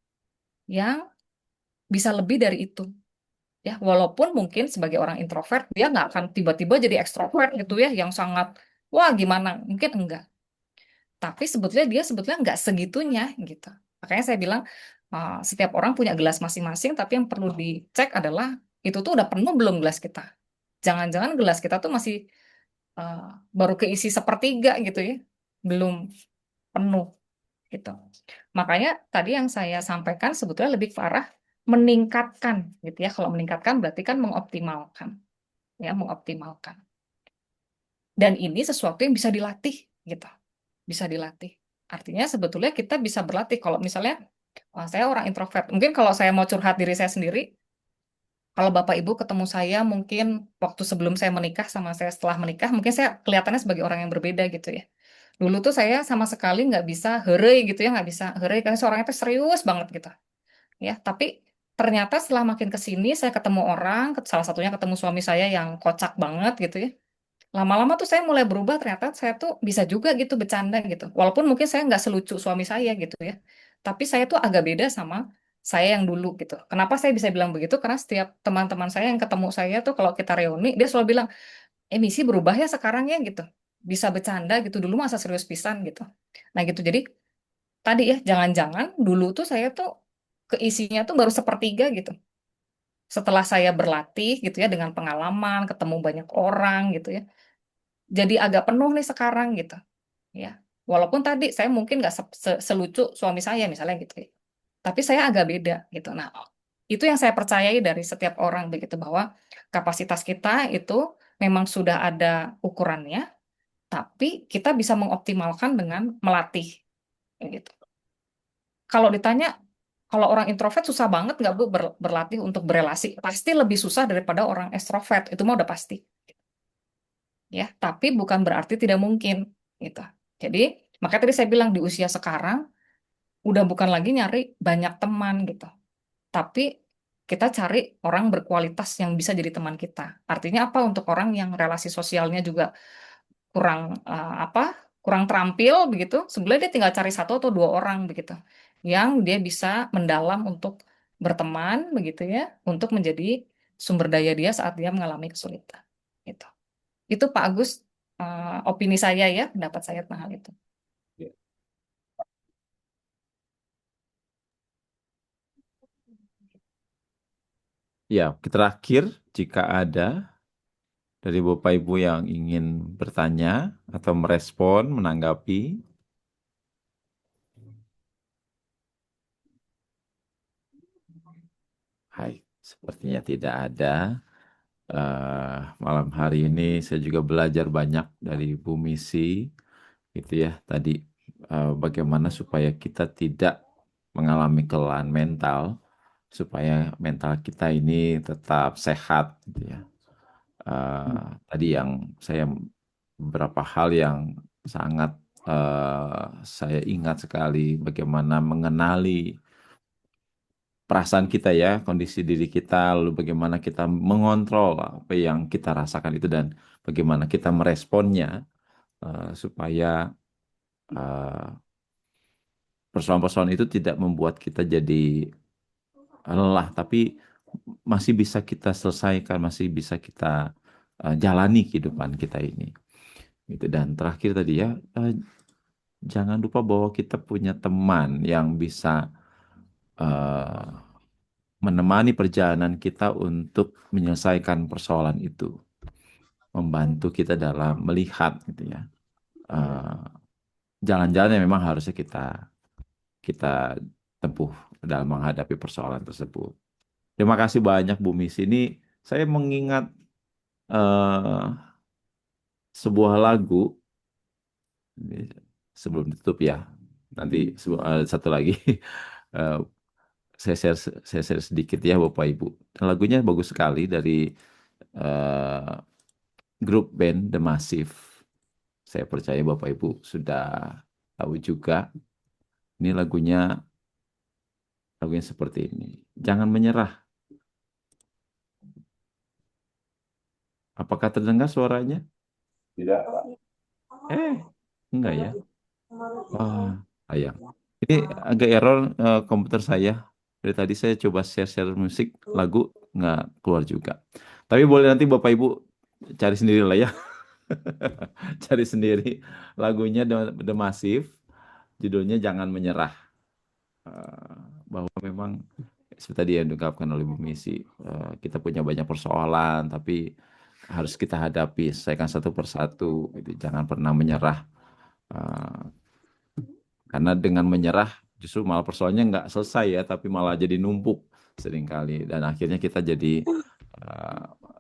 yang bisa lebih dari itu. Ya, walaupun mungkin sebagai orang introvert dia nggak akan tiba-tiba jadi ekstrovert gitu ya, yang sangat wah gimana, mungkin enggak. Tapi sebetulnya dia sebetulnya nggak segitunya gitu. Makanya saya bilang setiap orang punya gelas masing-masing, tapi yang perlu dicek adalah itu tuh udah penuh belum gelas kita. Jangan-jangan gelas kita tuh masih eh, baru keisi sepertiga gitu ya, belum penuh gitu. Makanya tadi yang saya sampaikan sebetulnya lebih ke arah meningkatkan gitu ya. Kalau meningkatkan berarti kan mengoptimalkan, ya mengoptimalkan. Dan ini sesuatu yang bisa dilatih gitu, bisa dilatih. Artinya sebetulnya kita bisa berlatih. Kalau misalnya saya orang introvert, mungkin kalau saya mau curhat diri saya sendiri, kalau Bapak Ibu ketemu saya mungkin waktu sebelum saya menikah sama saya setelah menikah, mungkin saya kelihatannya sebagai orang yang berbeda gitu ya. Dulu tuh saya sama sekali nggak bisa heureuy gitu ya, nggak bisa heureuy karena seorang itu serius banget gitu. Ya, tapi ternyata setelah makin ke sini saya ketemu orang, salah satunya ketemu suami saya yang kocak banget gitu ya. Lama-lama tuh saya mulai berubah, ternyata saya tuh bisa juga gitu bercanda gitu. Walaupun mungkin saya nggak selucu suami saya gitu ya. Tapi saya tuh agak beda sama saya yang dulu gitu. Kenapa saya bisa bilang begitu? Karena setiap teman-teman saya yang ketemu saya tuh kalau kita reuni, dia selalu bilang, Misi berubah ya sekarang ya gitu. Bisa bercanda gitu, dulu masa serius pisan gitu. Nah gitu, jadi tadi ya, jangan-jangan dulu tuh saya tuh keisinya tuh baru sepertiga gitu. Setelah saya berlatih gitu ya, dengan pengalaman, ketemu banyak orang gitu ya. Jadi agak penuh nih sekarang gitu ya. Walaupun tadi saya mungkin nggak selucu suami saya misalnya gitu ya. Tapi saya agak beda gitu. Nah, itu yang saya percayai dari setiap orang begitu, bahwa kapasitas kita itu memang sudah ada ukurannya, tapi kita bisa mengoptimalkan dengan melatih gitu. Kalau ditanya, kalau orang introvert susah banget nggak Bu berlatih untuk berelasi? Pasti lebih susah daripada orang ekstrovert, itu mah udah pasti ya. Tapi bukan berarti tidak mungkin gitu. Jadi makanya tadi saya bilang di usia sekarang udah bukan lagi nyari banyak teman gitu, tapi kita cari orang berkualitas yang bisa jadi teman kita. Artinya apa? Untuk orang yang relasi sosialnya juga kurang apa? Kurang terampil begitu. Sebenarnya dia tinggal cari satu atau dua orang begitu, yang dia bisa mendalam untuk berteman begitu ya, untuk menjadi sumber daya dia saat dia mengalami kesulitan. Gitu. Itu Pak Agus, opini saya ya, pendapat saya tentang hal itu. Ya, terakhir jika ada dari Bapak Ibu yang ingin bertanya atau merespon, menanggapi. Hai, sepertinya tidak ada. Malam hari ini saya juga belajar banyak dari Bu Misi, gitu ya. Tadi bagaimana supaya kita tidak mengalami kelelahan mental, supaya mental kita ini tetap sehat, gitu ya. Tadi yang saya beberapa hal yang sangat saya ingat sekali, bagaimana mengenali perasaan kita ya, kondisi diri kita, lalu bagaimana kita mengontrol apa yang kita rasakan itu dan bagaimana kita meresponnya supaya eh, persoalan-persoalan itu tidak membuat kita jadi lelah, tapi masih bisa kita selesaikan, masih bisa kita jalani kehidupan kita ini. Gitu. Dan terakhir tadi ya, jangan lupa bahwa kita punya teman yang bisa eh, menemani perjalanan kita untuk menyelesaikan persoalan itu, membantu kita dalam melihat gitu ya jalan-jalan yang memang harusnya kita tempuh dalam menghadapi persoalan tersebut. Terima kasih banyak Bu Miss. Ini saya mengingat eh, sebuah lagu ini sebelum ditutup ya. Nanti satu lagi eh, saya share sedikit ya Bapak Ibu. Lagunya bagus sekali dari eh, grup band The Massive. Saya percaya Bapak Ibu sudah tahu juga. Ini lagunya seperti ini. Jangan menyerah. Apakah terdengar suaranya? Tidak, Pak. Enggak ya. Wah, sayang. Ini agak error komputer saya. Dari tadi saya coba share musik, lagu nggak keluar juga. Tapi boleh nanti Bapak Ibu cari sendiri lah ya. Cari sendiri lagunya The Massive, judulnya Jangan Menyerah. Bahwa memang seperti tadi yang diungkapkan oleh Bu Misi, kita punya banyak persoalan, tapi harus kita hadapi, selesaikan satu persatu. Gitu. Jangan pernah menyerah. Karena dengan menyerah justru malah persoalannya nggak selesai ya, tapi malah jadi numpuk seringkali. Dan akhirnya kita jadi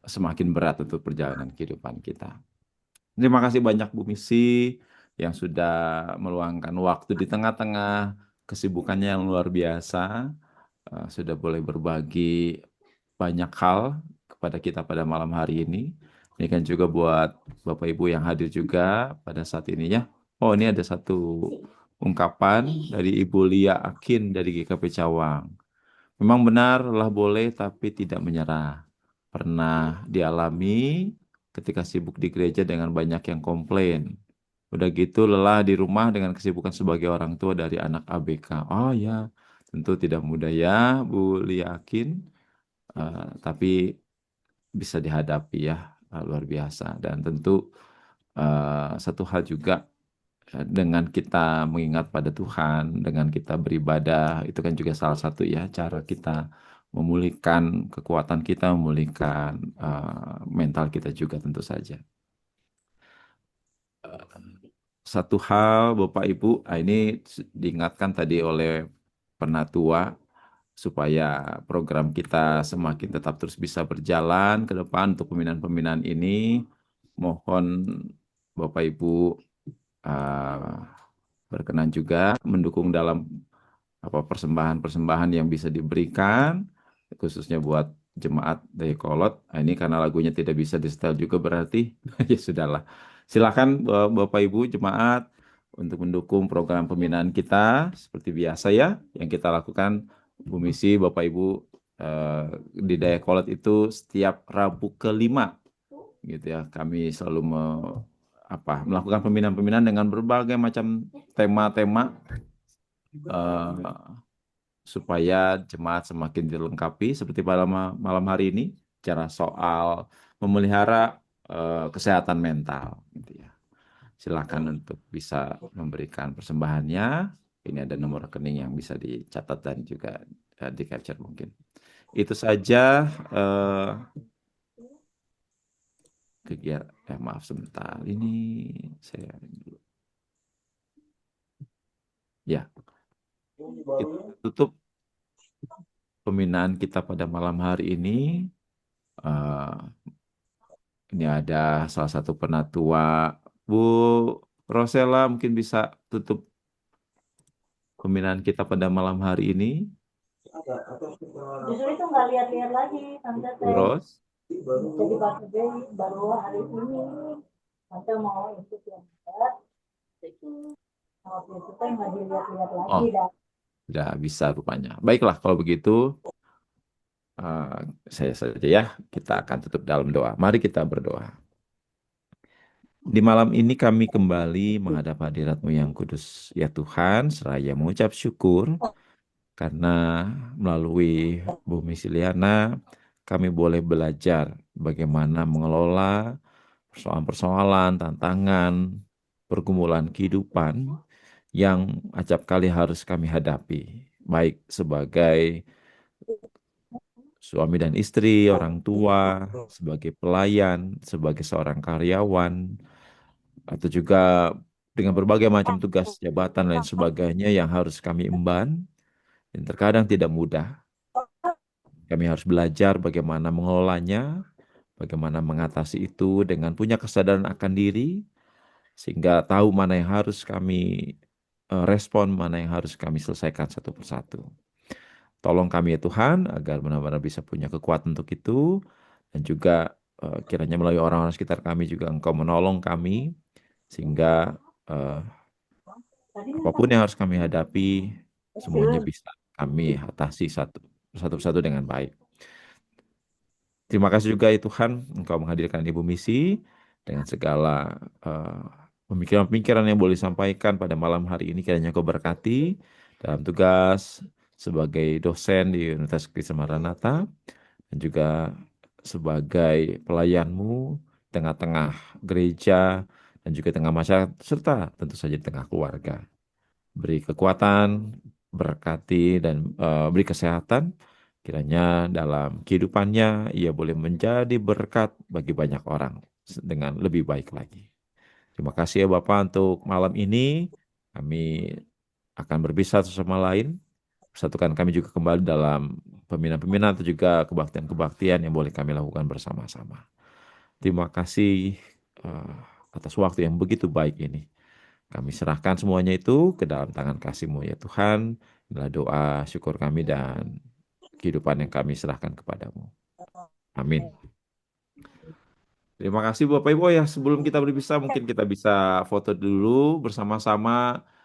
semakin berat untuk perjalanan kehidupan kita. Terima kasih banyak Bu Misi yang sudah meluangkan waktu di tengah-tengah kesibukannya yang luar biasa. Sudah boleh berbagi banyak hal kepada kita pada malam hari ini. Ini kan juga buat Bapak Ibu yang hadir juga pada saat ini ya. Oh, ini ada satu ungkapan dari Ibu Lia Akin dari GKP Cawang. Memang benar lelah boleh tapi tidak menyerah. Pernah dialami ketika sibuk di gereja dengan banyak yang komplain. Udah gitu lelah di rumah dengan kesibukan sebagai orang tua dari anak ABK. Oh ya, Tentu tidak mudah ya, Bu Liakin, tapi bisa dihadapi ya, luar biasa. Dan tentu satu hal juga, dengan kita mengingat pada Tuhan, dengan kita beribadah, itu kan juga salah satu ya cara kita memulihkan kekuatan kita, memulihkan mental kita juga tentu saja. Satu hal Bapak Ibu, ini diingatkan tadi oleh penatua supaya program kita semakin tetap terus bisa berjalan ke depan untuk pembinaan-pembinaan ini. Mohon Bapak Ibu berkenan juga mendukung dalam persembahan-persembahan yang bisa diberikan, khususnya buat jemaat Dayakolot. Ini karena lagunya tidak bisa di-setel juga berarti ya sudahlah. Silakan Bapak Ibu jemaat untuk mendukung program pembinaan kita seperti biasa ya yang kita lakukan, Bu Misi, Bapak Ibu, di Dayakolot itu setiap Rabu kelima gitu ya. Kami selalu melakukan pembinaan-pembinaan dengan berbagai macam tema-tema supaya jemaat semakin dilengkapi seperti pada malam hari ini, cara soal memelihara kesehatan mental gitu ya. Silakan untuk bisa memberikan persembahannya. Ini ada nomor rekening yang bisa dicatat dan juga di capture mungkin. Itu saja kegiatan. Maaf sebentar, ini saya dulu. Ya, kita tutup pembinaan kita pada malam hari ini. Ini ada salah satu penatua, Bu Rosela, mungkin bisa tutup pembinaan kita pada malam hari ini. Justru itu nggak lihat-lihat lagi, Tante Bu Ros. jadi baru hari ini Tante mau ikut yang berat. Waktu itu kan nggak dilihat-lihat lagi dah. Sudah bisa rupanya. Baiklah kalau begitu, saya saja ya, kita akan tutup dalam doa. Mari kita berdoa. Di malam ini kami kembali menghadap hadirat-Mu yang kudus, ya Tuhan, seraya mengucap syukur karena melalui Bu Misiliana kami boleh belajar bagaimana mengelola persoalan-persoalan, tantangan, pergumulan kehidupan yang acap kali harus kami hadapi, baik sebagai suami dan istri, orang tua, sebagai pelayan, sebagai seorang karyawan, atau juga dengan berbagai macam tugas jabatan dan sebagainya yang harus kami emban, dan terkadang tidak mudah. Kami harus belajar bagaimana mengelolanya, bagaimana mengatasi itu dengan punya kesadaran akan diri, sehingga tahu mana yang harus kami respon, mana yang harus kami selesaikan satu persatu. Tolong kami ya Tuhan, agar benar-benar bisa punya kekuatan untuk itu, dan juga kiranya melalui orang-orang sekitar kami juga Engkau menolong kami, sehingga apapun yang harus kami hadapi, semuanya bisa kami atasi satu persatu dengan baik. Terima kasih juga ya Tuhan, Engkau menghadirkan Ibu Misi dengan segala pemikiran-pemikiran yang boleh disampaikan pada malam hari ini. Kiranya Engkau berkati dalam tugas sebagai dosen di Universitas Kristen Maranatha dan juga sebagai pelayan-Mu tengah-tengah gereja dan juga tengah masyarakat serta tentu saja di tengah keluarga. Beri kekuatan, berkati dan beri kesehatan. Kiranya dalam kehidupannya ia boleh menjadi berkat bagi banyak orang dengan lebih baik lagi. Terima kasih ya Bapak untuk malam ini. Kami akan berpisah satu sama lain. Persatukan kami juga kembali dalam pembinaan-pembinaan atau juga kebaktian-kebaktian yang boleh kami lakukan bersama-sama. Terima kasih atas waktu yang begitu baik ini. Kami serahkan semuanya itu ke dalam tangan kasih-Mu ya Tuhan. Inilah doa syukur kami dan kehidupan yang kami serahkan kepadamu. Amin. Terima kasih Bapak Ibu ya. Sebelum kita berpisah mungkin kita bisa foto dulu bersama-sama